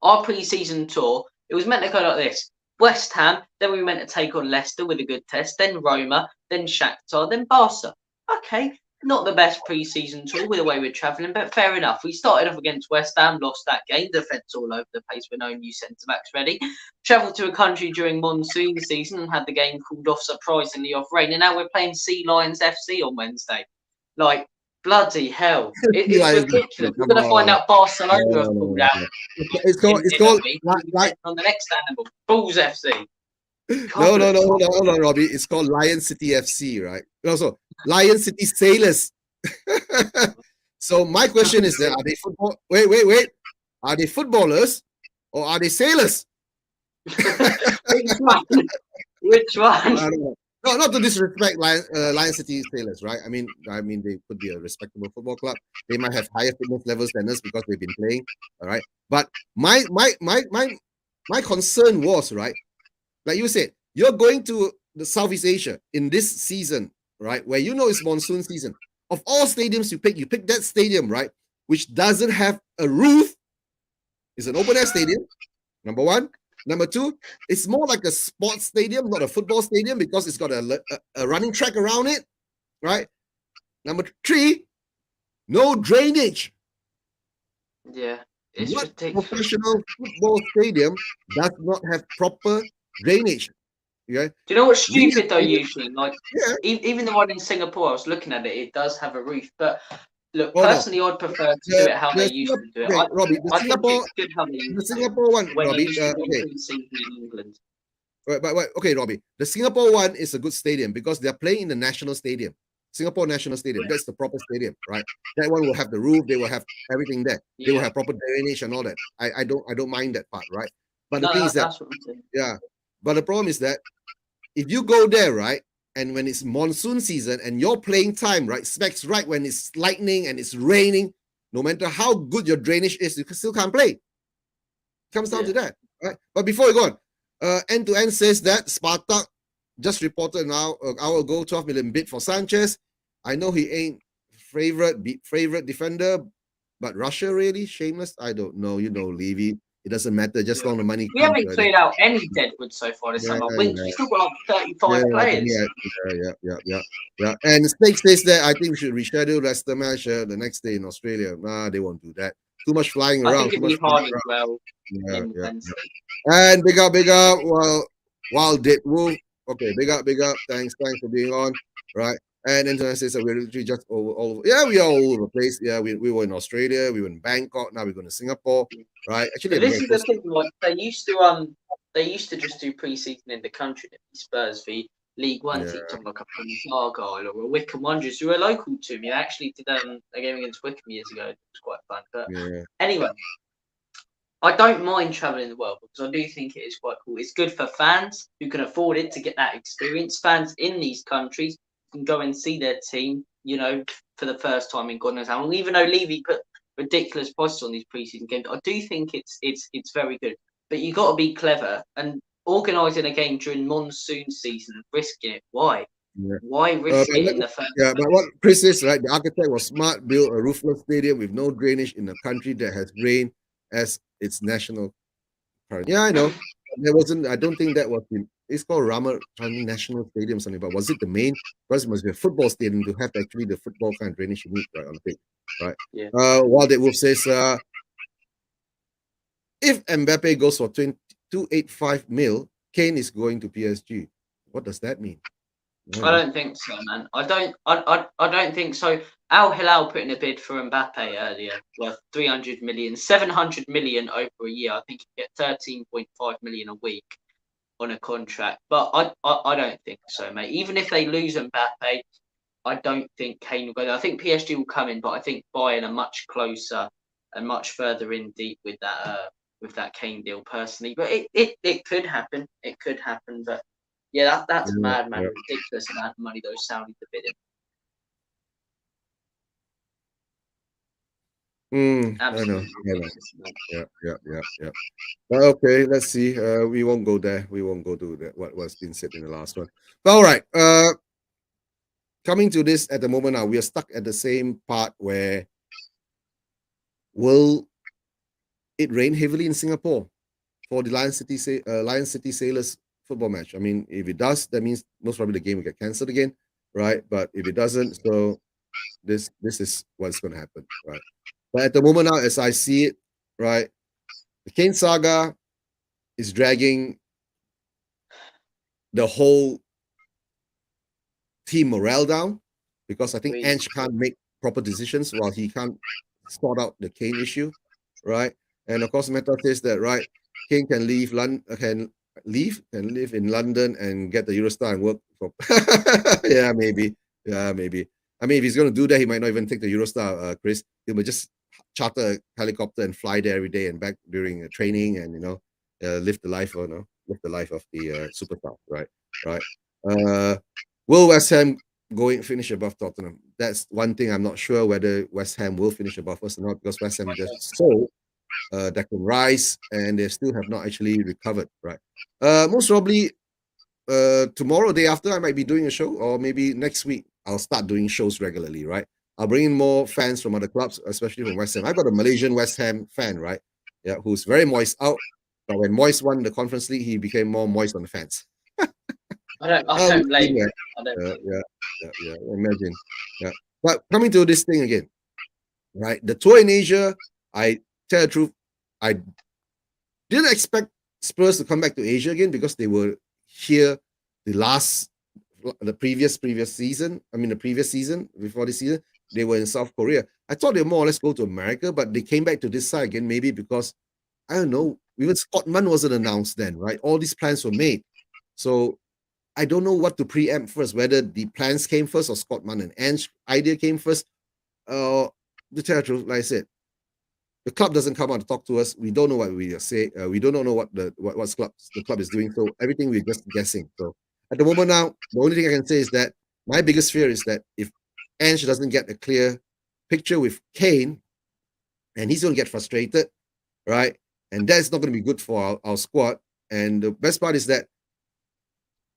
Our pre-season tour, it was meant to go like this. West Ham, then we were meant to take on Leicester with a good test, then Roma, then Shakhtar, then Barca. Okay, not the best pre-season tour with the way we're travelling, but fair enough. We started off against West Ham, lost that game, defence all over the place with no new centre-backs ready. Travelled to a country during monsoon season and had the game called off surprisingly off rain, and now we're playing Sea Lions FC on Wednesday. Like, bloody hell. It's ridiculous. We're going to find out Barcelona have pulled out. It's called on the next animal, Bulls FC. No, hold on, Robbie. It's called Lion City FC, right? Also, Lion City Sailors. So my question is that are they football? Wait. Are they footballers or are they sailors? Which one? No, not to disrespect Lion City Sailors, right? I mean, they could be a respectable football club. They might have higher fitness levels than us because they've been playing, all right? But my concern was, right, like you said, you're going to the Southeast Asia in this season, right, where you know it's monsoon season. Of all stadiums you pick that stadium, right, which doesn't have a roof. It's an open-air stadium, number one. Number two, it's more like a sports stadium, not a football stadium, because it's got a running track around it, right? Number three, no drainage. Yeah, it's what ridiculous. Professional football stadium does not have proper drainage? Yeah. Do you know what's stupid though? Usually, like even the one in Singapore, I was looking at it. It does have a roof, but look, personally, I'd prefer to do it how they used to do it. Okay, Robbie, I think it's good how they used the Singapore one, when Robbie. they used to do pre-season in England. But okay, Robbie, the Singapore one is a good stadium because they're playing in the national stadium, Singapore National Stadium. That's the proper stadium, right? That one will have the roof. They will have everything there. They will have proper drainage and all that. I don't mind that part, right? But the thing is that but the problem is that if you go there, right, and when it's monsoon season and your playing time, right, specs right when it's lightning and it's raining, no matter how good your drainage is, you still can't play. It comes down to that, right? But before we go on, End-to-End says that Spartak just reported now an hour ago 12 million bid for Sanchez. I know he ain't favorite defender, but Russia really shameless. I don't know. You know, Levy. It doesn't matter, just long the money. We haven't cleared out any deadwood so far this summer. We still got like 35 players. Yeah. And Snake says that I think we should reschedule Leicester match the next day in Australia. Nah, they won't do that. Too much flying around. I think it'd be hard as well. And big up. Well, Wild Dead Wolf. Okay, big up. Thanks for being on. Right. And Internet says that we're literally just all over. Yeah, we are all over the place. Yeah, we were in Australia, we were in Bangkok, now we're going to Singapore, right? Actually, this is the thing. Like they used to just do pre-season in the country. Spurs v League One teams, like a Argyle or a Wickham Wanderers, who are local to me. I actually did a game against Wickham years ago. It was quite fun. But anyway, I don't mind traveling the world because I do think it is quite cool. It's good for fans who can afford it to get that experience. Fans in these countries can go and see their team, you know, for the first time in God knows how long. Even though Levy put ridiculous prices on these preseason games, I do think it's very good. But you got to be clever and organising a game during monsoon season and risking it. Why? Yeah. Why risk it in the first? Yeah, but what Chris is right. The architect was smart. Built a roofless stadium with no drainage in a country that has rain as its national currency. Yeah, I know. There wasn't. I don't think that was in. It's called Ramadhan National Stadium, something. But was it the main? Because it must be a football stadium to have actually the football kind of drainage you need, right, on the pitch, right? Yeah. Wild Dead Wolf says, if Mbappe goes for 285 mil, Kane is going to PSG. What does that mean? I don't think so, man. I don't think so. Al Hilal put in a bid for Mbappe earlier, worth 300 million, 700 million over a year. I think you get 13.5 million a week on a contract. But I don't think so, mate. Even if they lose Mbappe, I don't think Kane will go there. I think PSG will come in, but I think Bayern are much closer and much further in deep with that Kane deal personally. But it could happen. It could happen. But yeah, that's mad, man. Ridiculous amount of money those Saudis are bidding. I know. Yeah. Okay, let's see. We won't go there. We won't go to that. What's been said in the last one. But all right. Coming to this at the moment now, we are stuck at the same part where will it rain heavily in Singapore for the Lion City Sailors football match? I mean, if it does, that means most probably the game will get cancelled again, right? But if it doesn't, so this is what's going to happen, right? But at the moment now, as I see it, right, the Kane saga is dragging the whole team morale down because I think Ange can't make proper decisions while he can't sort out the Kane issue, right? And of course, Meta says that, right, Kane can leave London, can live in London and get the Eurostar and work for. Yeah, maybe. I mean, if he's going to do that, he might not even take the Eurostar, Chris. He might just charter a helicopter and fly there every day and back during training and live the life of the superstar, right? Will West Ham finish above Tottenham? That's one thing I'm not sure whether West Ham will finish above us or not because West Ham just sold Declan Rice and they still have not actually recovered, right? Most probably tomorrow, day after, I might be doing a show, or maybe next week I'll start doing shows regularly, right? I'll bring in more fans from other clubs, especially from West Ham. I've got a Malaysian West Ham fan, right? Yeah, who's very moist out. But when Moist won the Conference League, he became more moist on the fans. I don't blame you. Yeah, imagine. Yeah. But coming to this thing again, right? The tour in Asia, I tell the truth, I didn't expect Spurs to come back to Asia again because they were here the previous season. I mean, the previous season, before this season, they were in South Korea. I thought they more or less go to America, but they came back to this side again, maybe because, I don't know, even Scott Munn wasn't announced then, right? All these plans were made. So I don't know what to preempt first, whether the plans came first or Scott Munn and Ange idea came first. To tell the truth, like I said, the club doesn't come out to talk to us. We don't know what we say. We don't know what the club is doing. So everything we're just guessing. So at the moment now, the only thing I can say is that my biggest fear is that if Ange doesn't get a clear picture with Kane, and he's going to get frustrated, right? And that's not going to be good for our squad. And the best part is that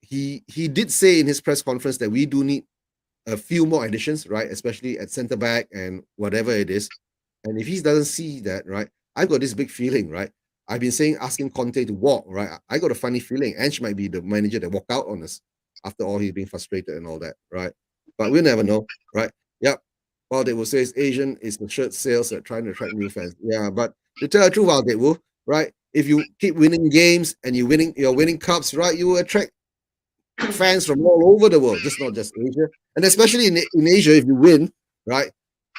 he did say in his press conference that we do need a few more additions, right? Especially at centre back and whatever it is. And if he doesn't see that, right, I've got this big feeling, right? I've been asking Conte to walk, right? I got a funny feeling Ange might be the manager that walk out on us after all he's being frustrated and all that, right? But we'll never know, right? Yep. Well, they will say it's Asian, it's the shirt sales that trying to attract new fans. Yeah, but to tell the truth, they will, right? If you keep winning games and you're winning cups, right, you will attract fans from all over the world, just not just Asia. And especially in Asia, if you win, right,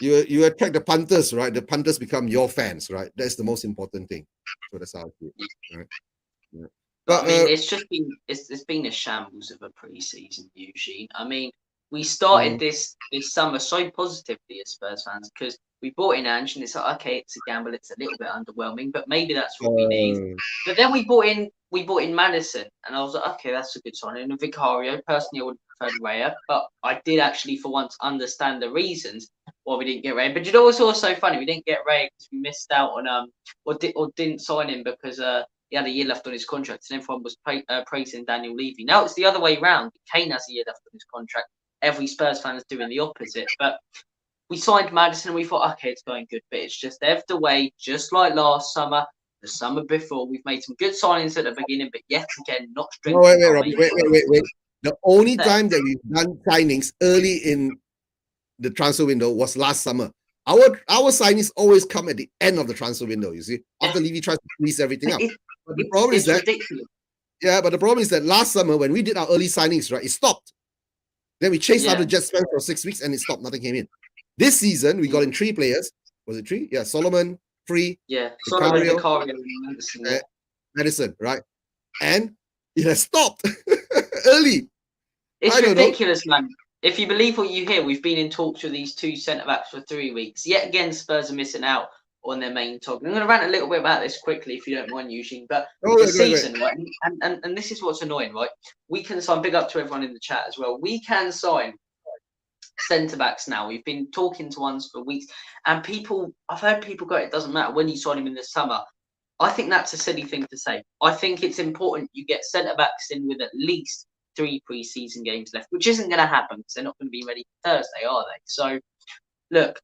you attract the punters, right? The punters become your fans, right? That's the most important thing. So that's how I feel, right? Yeah. But I mean, it's been a shambles of a pre-season, Eugene. I mean, we started this summer so positively as Spurs fans because we brought in Ange and it's like, okay, it's a gamble, it's a little bit underwhelming, but maybe that's what we need. But then we brought in Madison, and I was like, okay, that's a good sign. And Vicario, personally, I would prefer Raya, but I did actually for once understand the reasons why we didn't get Raya. But you know what's also funny? We didn't get Raya because we missed out on or didn't sign him because he had a year left on his contract, and everyone was praising Daniel Levy. Now it's the other way around. Kane has a year left on his contract. Every Spurs fan is doing the opposite. But we signed Madison and we thought, okay, it's going good, but it's just ebbed away, just like last summer, the summer before. We've made some good signings at the beginning, but yet again, not strengthening. Wait. The only time that we've done signings early in the transfer window was last summer. our signings always come at the end of the transfer window. You see, after Levy tries to squeeze everything up. But the problem is that ridiculous. but the problem is that last summer when we did our early signings, right, it stopped. Then we chased out the Jet spend for 6 weeks and it stopped. Nothing came in. This season we got in 3 players. Was it 3? Yeah, Solomon, Free, Solomon, Vicario, and Madison, right? And it has stopped early. It's ridiculous, man. If you believe what you hear, we've been in talks with these 2 centre-backs for 3 weeks. Yet again, Spurs are missing out on their main target. I'm going to rant a little bit about this quickly, if you don't mind, Eugene. But season, right? And this is what's annoying, right? We can sign, big up to everyone in the chat as well. We can sign centre-backs now. We've been talking to ones for weeks. And I've heard people go, it doesn't matter when you sign him in the summer. I think that's a silly thing to say. I think it's important you get centre-backs in with at least 3 pre-season games left, which isn't going to happen because they're not going to be ready for Thursday, are they? So, look,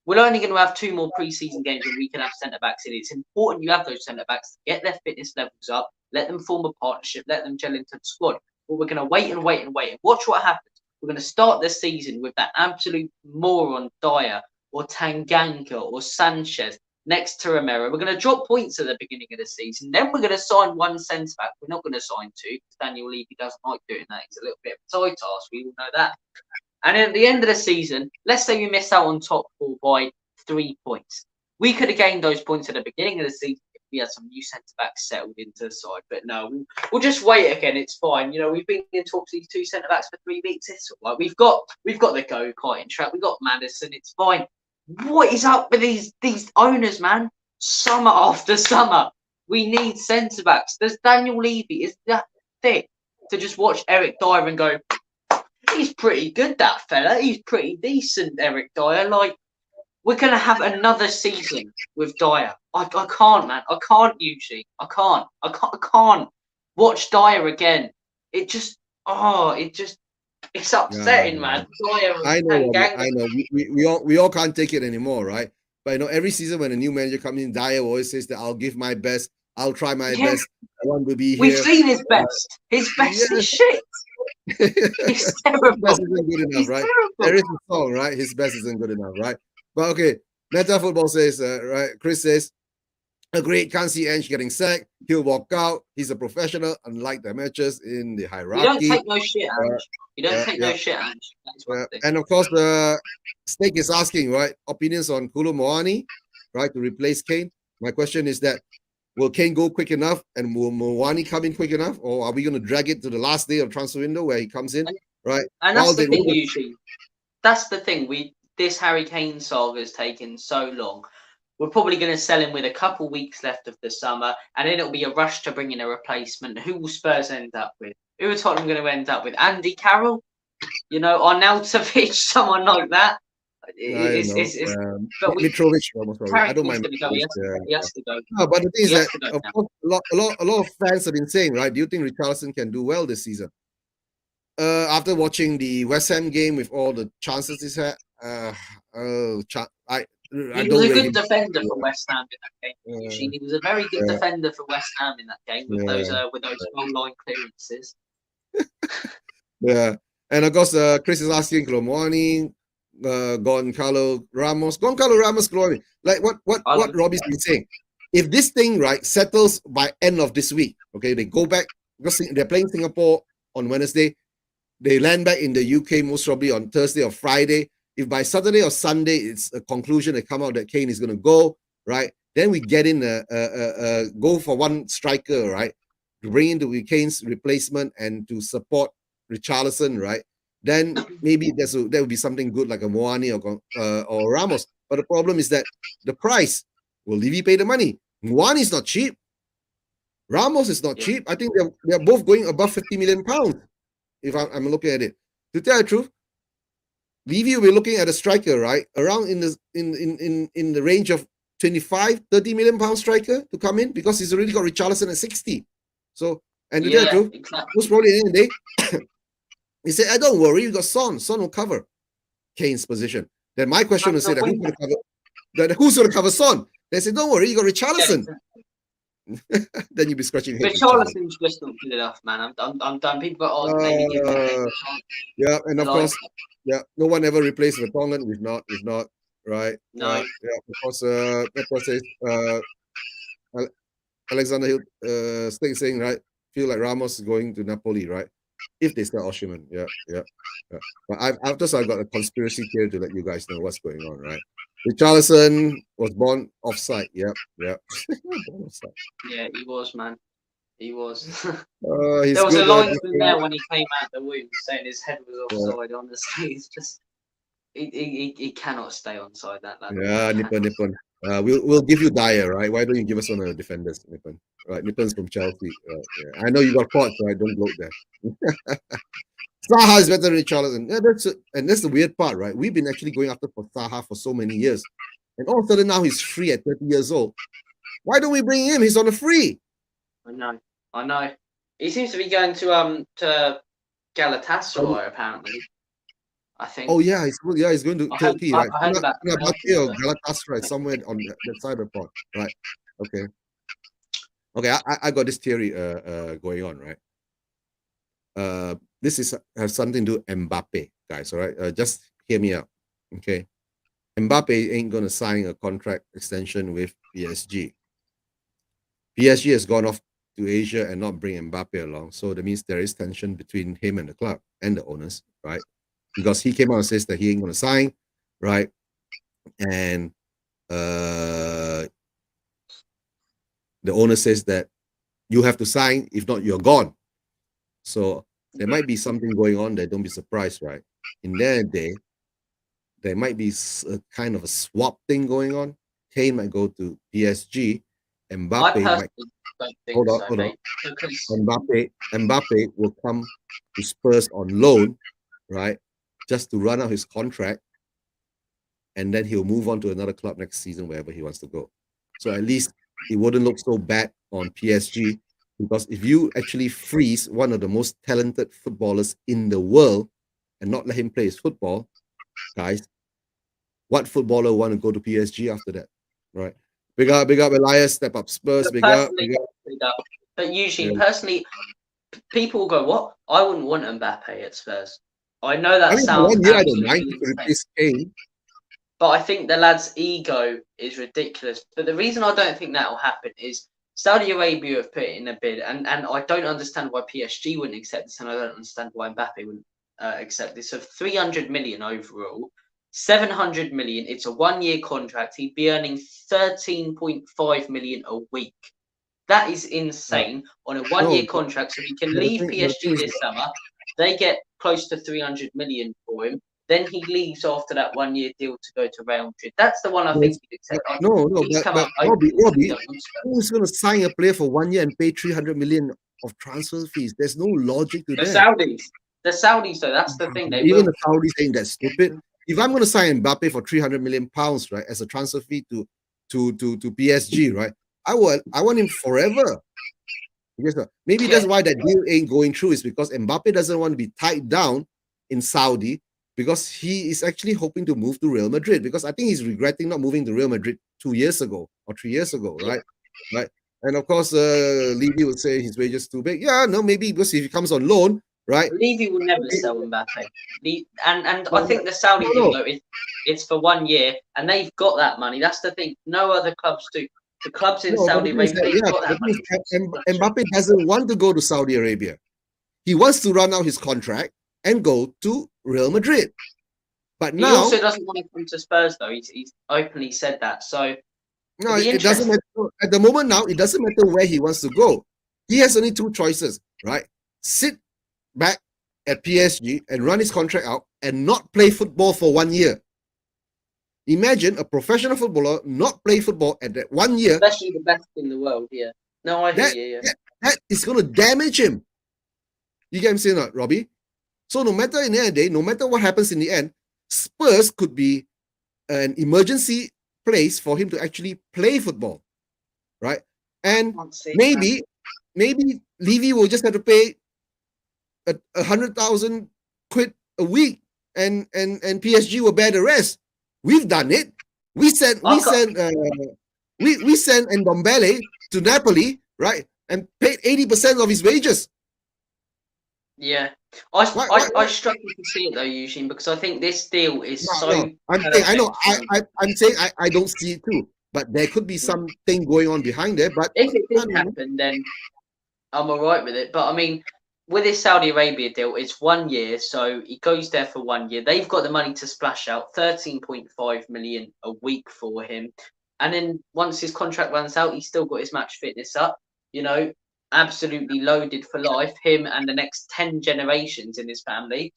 we're only going to have 2 more pre-season games and we can have centre-backs in. It's important you have those centre-backs to get their fitness levels up, let them form a partnership, let them gel into the squad. But we're going to wait and watch what happens. We're going to start this season with that absolute moron Dyer or Tanganga or Sanchez next to Romero. We're going to drop points at the beginning of the season. Then we're going to sign 1 centre-back. We're not going to sign 2 because Daniel Levy doesn't like doing that. He's a little bit of a tight ass. We all know that. And at the end of the season, let's say we miss out on top 4 by 3 points. We could have gained those points at the beginning of the season if we had some new centre-backs settled into the side. But no, we'll just wait again. It's fine. You know, we've been in talks with these 2 centre-backs for 3 weeks. It's all right. We've got the go-karting track. We've got Madison. It's fine. What is up with these owners, man? Summer after summer, we need centre backs. There's Daniel Levy is that thick to just watch Eric Dyer and go, he's pretty good, that fella. He's pretty decent, Eric Dyer. Like, we're gonna have another season with Dyer. I can't, man. I can't, Eugene. I can't watch Dyer again. It's upsetting, man. I know. We all can't take it anymore, right? But you know, every season when a new manager comes in, Dyer always says that I'll give my best. I'll try my best. I want to be here. We've seen his best. His best is shit. He's terrible. His best isn't good enough, right? Terrible. There is a song, right? His best isn't good enough, right? But okay, Meta Football says, right? Chris says, agreed, can't see Ange getting sacked. He'll walk out. He's a professional, unlike the amateurs in the hierarchy. You don't take no shit, Ange. You don't take no shit, Ange. And of course, Snake is asking, right? Opinions on Kolo Muani, right? To replace Kane. My question is that, will Kane go quick enough and will Muani come in quick enough? Or are we going to drag it to the last day of transfer window where he comes in, right? And that's the thing, usually. That's the thing. This Harry Kane saga has taken so long. We're probably going to sell him with a couple weeks left of the summer, and then it'll be a rush to bring in a replacement. Who will Spurs end up with? Who are Tottenham going to end up with? Andy Carroll? You know, Arnautovic, someone like that. Mitrovic, I don't mind. He has to go. No, but the thing is that, of course, a lot of fans have been saying, right? Do you think Richarlison can do well this season? After watching the West Ham game with all the chances he's had, He was a good defender for West Ham in that game. He was a very good defender for West Ham in that game with those long line clearances. Yeah, and of course, Chris is asking Kolo Muani, Goncalo Ramos, Glory. Like what Robbie's been saying. If this thing right settles by end of this week, okay, they go back because they're playing Singapore on Wednesday. They land back in the UK most probably on Thursday or Friday. If by Saturday or Sunday it's a conclusion that come out that Kane is going to go, right? Then we get in a go for one striker, right? To bring in the Kane's replacement and to support Richarlison, right? Then maybe that would be something good like a Muani or Ramos. But the problem is that the price. Will Levy pay the money? Muani is not cheap. Ramos is not cheap. I think they're both going above 50 million pounds. If I'm looking at it, to tell the truth, Levy will be looking at a striker, right? Around in the range of 25, 30 million pound striker to come in because he's already got Richarlison at 60. So, and to tell the truth, most probably at the end of the day, he said, don't worry, you got Son. Son will cover Kane's position. Then my question is, who's going to cover Son? They said, don't worry, you got Richarlison. Then you'll be scratching your head. Richarlison's just not good enough, man. I'm done. People got yeah, and of course, yeah, no one ever replaced Vertonghen. We've not. right? No. Yeah, because Pepper says Alexander Hill saying, right, feel like Ramos is going to Napoli, right? If they sell Osimhen, yeah. But I've got a conspiracy theory to let you guys know what's going on, right? Richarlison was born offside. Yep. Born offside. Yeah, he was, man. He was. He's There was good, a linesman there when he came out the womb saying his head was offside. Honestly, it's just he cannot stay onside that lad. Yeah, Nippon. We'll give you Dyer, right? Why don't you give us one of the defenders, Nippon? Right, Nippon's from Chelsea. Yeah. I know you got caught, so I don't gloat there. Saha is better than Richarlison. Yeah, that's the weird part, right? We've been actually going after for Saha for so many years, and all of a sudden now he's free at 30 years old. Why don't we bring him? He's on a free. I know. He seems to be going to Galatasaray apparently. I think. Oh yeah, he's going to Turkey, right? I heard about Galatasaray, somewhere on that side of the pond, right? Okay. I got this theory going on, right? This has something to do with Mbappe, guys. All right, just hear me out, okay? Mbappe ain't gonna sign a contract extension with PSG. PSG has gone off to Asia and not bring Mbappe along, so that means there is tension between him and the club and the owners, right? Because he came out and says that he ain't gonna sign, right? And the owner says that you have to sign, if not, you're gone. So there might be something going on there. Don't be surprised, right? In their day, there might be a kind of a swap thing going on. Kane might go to PSG. Mbappe might hold on. Mbappe will come to Spurs on loan, right? Just to run out his contract, and then he'll move on to another club next season, wherever he wants to go. So at least it wouldn't look so bad on PSG. Because if you actually freeze one of the most talented footballers in the world and not let him play his football, guys, what footballer want to go to PSG after that, right? Big up, Elias, step up Spurs, big up. But Eugene, personally, people will go, what? I wouldn't want Mbappe at Spurs. I know that sounds I don't mind to replace Kane. But I think the lad's ego is ridiculous. But the reason I don't think that will happen is Saudi Arabia have put it in a bid, and I don't understand why PSG wouldn't accept this, and I don't understand why Mbappe wouldn't accept this. Of 300 million overall, 700 million. It's a 1-year contract. He'd be earning 13.5 million a week. That is insane on a 1-year contract. So he can leave PSG this summer. They get close to 300 million for him. Then he leaves after that 1-year deal to go to Real Madrid. That's the one I think he'd accept. But Robbie, who's going to sign a player for 1 year and pay 300 million of transfer fees? There's no logic to that. The Saudis, though, that's the thing. Even the Saudis saying that's stupid. If I'm going to sign Mbappe for 300 million pounds, right, as a transfer fee to PSG, right, I want him forever. Because maybe that's why that deal ain't going through, is because Mbappe doesn't want to be tied down in Saudi, because he is actually hoping to move to Real Madrid, because I think he's regretting not moving to Real Madrid 2 years ago or 3 years ago, right? Right. And of course, Levy would say his wages too big. Yeah, no, maybe because if he comes on loan, right? Levy will never sell Mbappe. And I think the Saudi deal, though, it's for 1 year, and they've got that money. That's the thing. No other clubs do. The clubs in Saudi Arabia, they've got that money. Mbappe doesn't want to go to Saudi Arabia. He wants to run out his contract and go to Real Madrid. But now he also doesn't want to come to Spurs, though. He's openly said that. So no, it doesn't matter. At the moment now, it doesn't matter where he wants to go. He has only 2 choices, right? Sit back at PSG and run his contract out and not play football for 1 year. Imagine a professional footballer not play football at that 1 year. Especially the best in the world, yeah. No, I hear you, yeah. That is going to damage him. You get what I'm saying, Robbie? So no matter in the end of the day, no matter what happens in the end, Spurs could be an emergency place for him to actually play football, right? And maybe Levy will just have to pay 100,000 quid a week, and PSG will bear the rest. We've done it. We sent Ndombele to Napoli, right, and paid 80% of his wages. Yeah, I struggle to see it though, Eugene, because I think this deal is so. No, I'm saying I know. I'm saying I don't see it too. But there could be something going on behind there. But If it I did mean, happen, then I'm all right with it. But I mean, with this Saudi Arabia deal, it's 1 year, so he goes there for 1 year. They've got the money to splash out 13.5 million a week for him, and then once his contract runs out, he's still got his match fitness up. You know, absolutely loaded for life. Him and the next 10 generations in his family,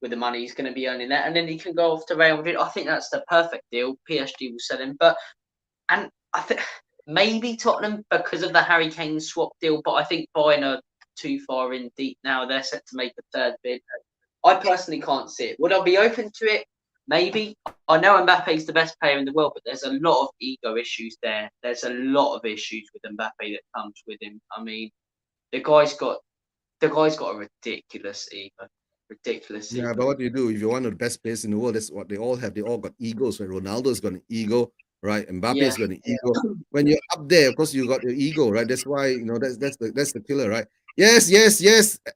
with the money he's going to be earning that, and then he can go off to Real Madrid. I think that's the perfect deal. PSG will sell him, and I think maybe Tottenham because of the Harry Kane swap deal, but I think Bayern are too far in deep now. They're set to make a third bid. I personally can't see it. Would I be open to it? Maybe. I know Mbappe's the best player in the world, but there's a lot of ego issues there. There's a lot of issues with Mbappe that comes with him. I mean, the guy's got a ridiculous ego. Ridiculous yeah, ego. but what do you do if you're one of the best players in the world? That's what they all have. They all got egos. Right? Ronaldo's got an ego, right? Mbappe's got an ego. When you're up there, of course, you got your ego, right? That's why that's the killer, right? Yes,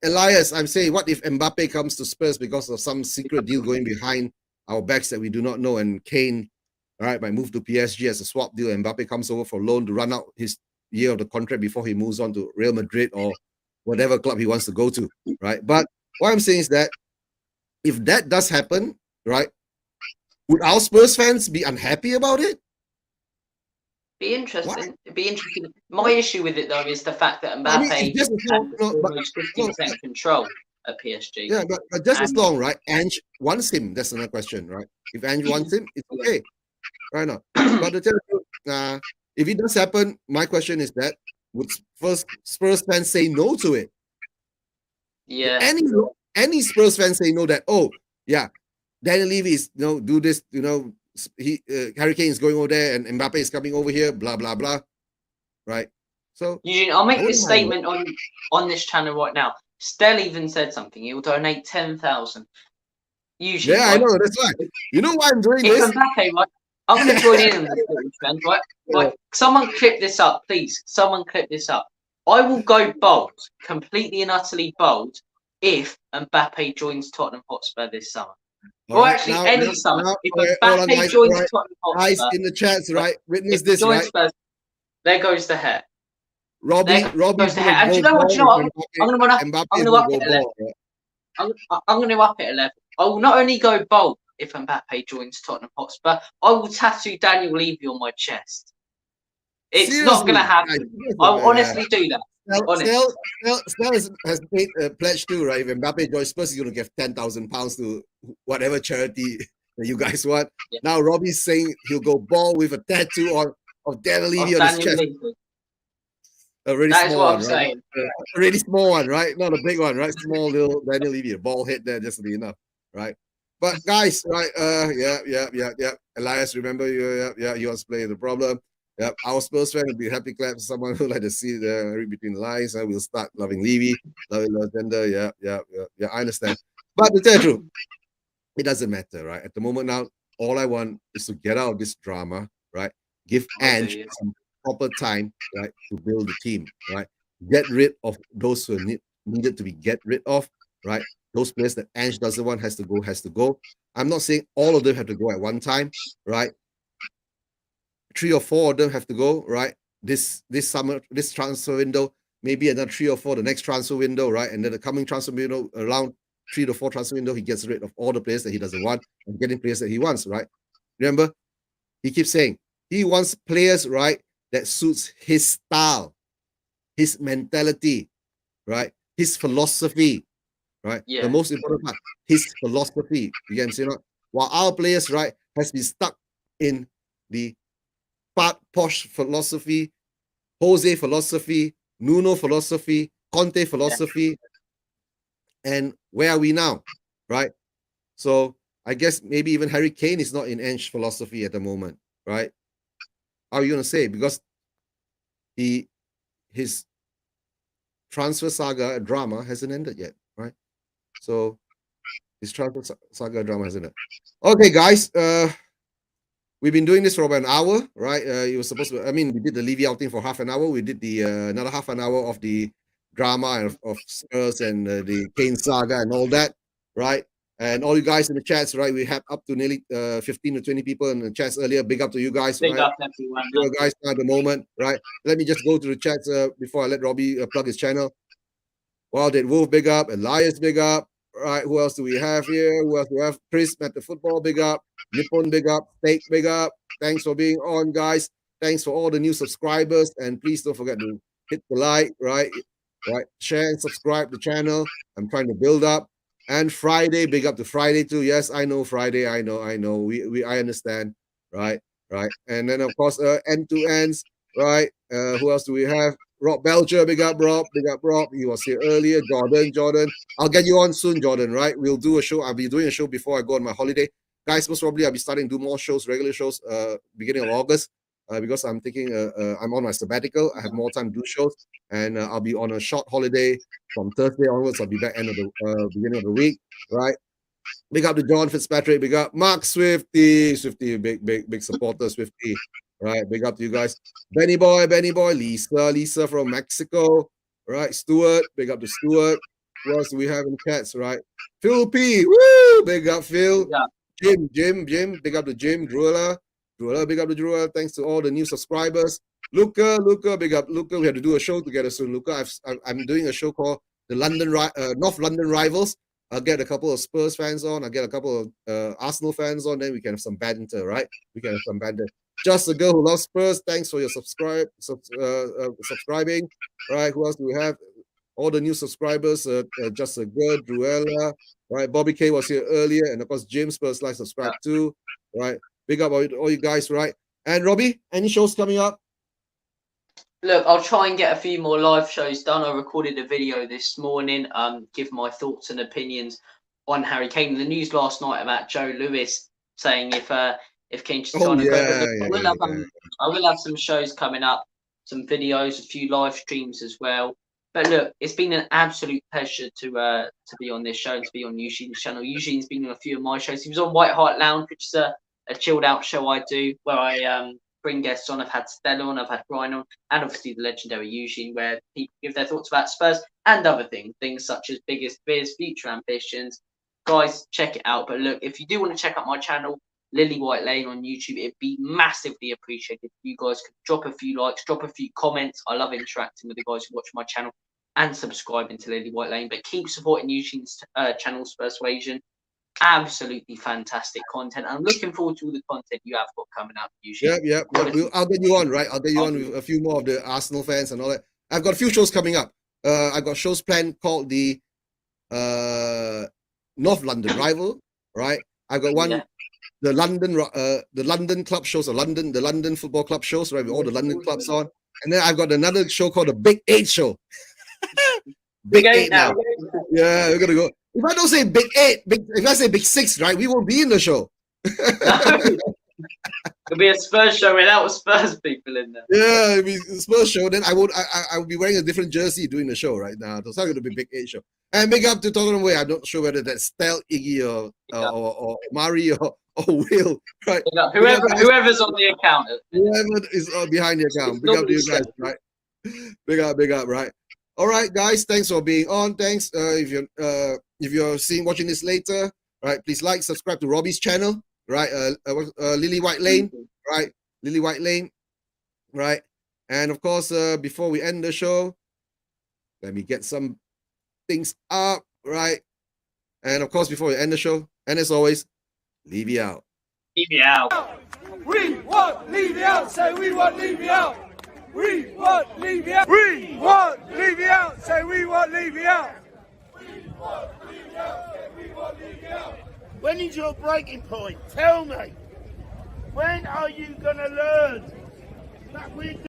Elias. I'm saying, what if Mbappe comes to Spurs because of some secret deal going behind our backs that we do not know, and Kane, all right, might move to PSG as a swap deal. Mbappe comes over for loan to run out his year of the contract before he moves on to Real Madrid or whatever club he wants to go to, right? But what I'm saying is that if that does happen, right, would our Spurs fans be unhappy about it? Be interesting. It'd be interesting. My issue with it though is the fact that Mbappe I mean, just as long, has almost 50% control at PSG. Yeah, but just as long, right? Ange wants him. That's another question, right? If Ange wants him, it's okay. Right now. But to tell you, if it does happen, my question is that would first Spurs fans say no to it? Yeah. Any Spurs fans say no that, oh yeah, Daniel Levy is do this, Harry Kane is going over there and Mbappe is coming over here, blah blah blah. Right. So Eugene, I'll make this statement on this channel right now. Stell even said something. He'll donate 10,000. Eugene, yeah, I know. That's right. You know why I'm doing this? Mbappe, right? I'm going to join in on this, friend, right? Right. Someone clip this up, please. Someone clip this up. I will go bold, completely and utterly bold, if Mbappe joins Tottenham Hotspur this summer. Or actually, any summer. If Mbappe joins Tottenham Hotspur, guys in the chats, right? Witness this, right? Spurs, there goes the hair. Robbie goes the hair. And do you know what? I'm going to up it a level. I'm going to up it a level. I will not only go bold if Mbappe joins Tottenham Hotspur, I will tattoo Daniel Levy on my chest. It's seriously not going to happen. I'll honestly do that. Snell has made a pledge too, right? If Mbappe joins Spurs, he's going to give £10,000 to whatever charity that you guys want. Yeah. Now Robbie's saying he'll go bald with a tattoo of Daniel Levy on his chest. A really that small what one, I'm right? saying. A really small one, right? Not a big one, right? Small little Daniel Levy, a bald head there, just to be enough, right? But guys, right? Yeah. Elias, remember you? Yeah. You was playing the problem. Yeah, our Spurs fan would be happy clap for someone who like to see the read between the lines. We'll start loving Levy, loving Lozenda. Yeah. I understand. But to tell the truth, it doesn't matter, right? At the moment now, all I want is to get out of this drama, right? Give Ange some proper time, right, to build the team, right? Get rid of those who needed to be get rid of, right? Those players that Ange doesn't want has to go. I'm not saying all of them have to go at one time, right? 3 or 4 of them have to go, right? This summer, this transfer window, maybe another 3 or 4 the next transfer window, right? And then the coming transfer window, around 3 to 4 transfer window, he gets rid of all the players that he doesn't want and getting players that he wants, right? Remember, he keeps saying he wants players, right, that suits his style, his mentality, right? His philosophy, right? Yeah. The most important part, his philosophy. You can see, while our players, right, has been stuck in the posh philosophy, Jose philosophy, Nuno philosophy, Conte philosophy, and where are we now, right? So I guess maybe even Harry Kane is not in Ange philosophy at the moment, right? How are you gonna say? Because his transfer saga drama hasn't ended yet, right? So his transfer saga drama hasn't ended. Okay, guys. We've been doing this for about an hour, right? It was supposed to. I mean, we did the Levy outing for half an hour. We did the another half an hour of the drama of Spurs and the Kane saga and all that, right? And all you guys in the chats, right? We had up to nearly 15 to 20 people in the chats earlier. Big up to you guys, Big right? up everyone. You guys at the moment, right? Let me just go to the chats before I let Robbie plug his channel. Well, did Wolf big up, Elias big up, right? Who else do we have here? Who else do we have? Chris at the football big up, Nippon big up, Steak big up. Thanks for being on, guys. Thanks for all the new subscribers, and please don't forget to hit the like, right? Share and subscribe the channel. I'm trying to build up. And Friday, big up to Friday too. Yes, I know Friday. I know. I understand. Right. And then of course, end to ends. Right. Who else do we have? Rob Belcher, big up Rob. He was here earlier. Jordan. I'll get you on soon, Jordan. Right. We'll do a show. I'll be doing a show before I go on my holiday, guys. Most probably I'll be starting to do more shows, regular shows, beginning of August. Because I'm taking I'm on my sabbatical. I have more time to do shows, and I'll be on a short holiday from Thursday onwards. I'll be back end of the beginning of the week, right? Big up to John Fitzpatrick. Big up Mark Swifty, big supporter Swifty, right? Big up to you guys. Benny boy, Lisa from Mexico, right? Stuart, big up to Stuart. Who else do we have in the chats, right? Phil P, woo! Big up Phil. Yeah. Jim, big up to Jim. Druella, big up to Druella. Thanks to all the new subscribers. Luca, big up Luca. We have to do a show together soon. Luca, I'm doing a show called the North London Rivals. I'll get a couple of Spurs fans on. I'll get a couple of Arsenal fans on. Then we can have some banter, right? Just a girl who loves Spurs. Thanks for your subscribing. Right? Who else do we have? All the new subscribers. Just a girl, Druella. Right? Bobby K was here earlier, and of course James Spurs like subscribe too. Right? Big up all you guys, right? And Robbie, any shows coming up? Look, I'll try and get a few more live shows done. I recorded a video this morning, give my thoughts and opinions on Harry Kane. The news last night about Joe Lewis saying if Kane's trying to go, I will have some shows coming up, some videos, a few live streams as well. But look, it's been an absolute pleasure to be on this show and to be on Eugene's channel. Eugene's been on a few of my shows. He was on White Hart Lounge, which is a chilled out show I do, where I bring guests on. I've had Stella on, I've had Brian on, and obviously the legendary Eugene, where people give their thoughts about Spurs and other things such as biggest fears, future ambitions. Guys, check it out. But look, if you do want to check out my channel, Lily White Lane on YouTube, it'd be massively appreciated if you guys could drop a few likes, drop a few comments. I love interacting with the guys who watch my channel and subscribing to Lily White Lane. But keep supporting Eugene's channel, Spurswasion. Absolutely fantastic content. I'm looking forward to all the content you have got coming out, Eugene. Yep. I'll get you on, right? I'll get you on with a few more of the Arsenal fans and all that. I've got a few shows coming up. I've got shows planned called the North London Rival, right? I've got one, the London club shows, the London football club shows, right? With all the London clubs on. And then I've got another show called the Big 8 show. Big 8 now. Yeah, we're gonna go. If I don't say Big 8, if I say Big 6, right, we won't be in the show. It'll be a Spurs show without Spurs people in there. Yeah, it'll be a Spurs show. Then I will be wearing a different jersey doing the show right now. It's not going to be Big 8 show. And big up to Tottenham Way. I'm not sure whether that's Stel, Iggy, or Mari or Will, right? Whoever's on the account. Whoever is behind the account. Big up to you guys, right? Big up, right? All right, guys. Thanks for being on. Thanks. If you're watching this later, right? Please like, subscribe to Robbie's channel, right? Lily White Lane, right? Lily White Lane, right? And of course, before we end the show, let me get some things up, right? And of course, before we end the show, and as always, leave you out. Leave you out. We won't leave you out. Say we won't leave you out. We won't leave you out. We won't leave you out. Say we won't leave you out. We won't leave you out. Say we won't leave you out. When is your breaking point? Tell me. When are you going to learn that we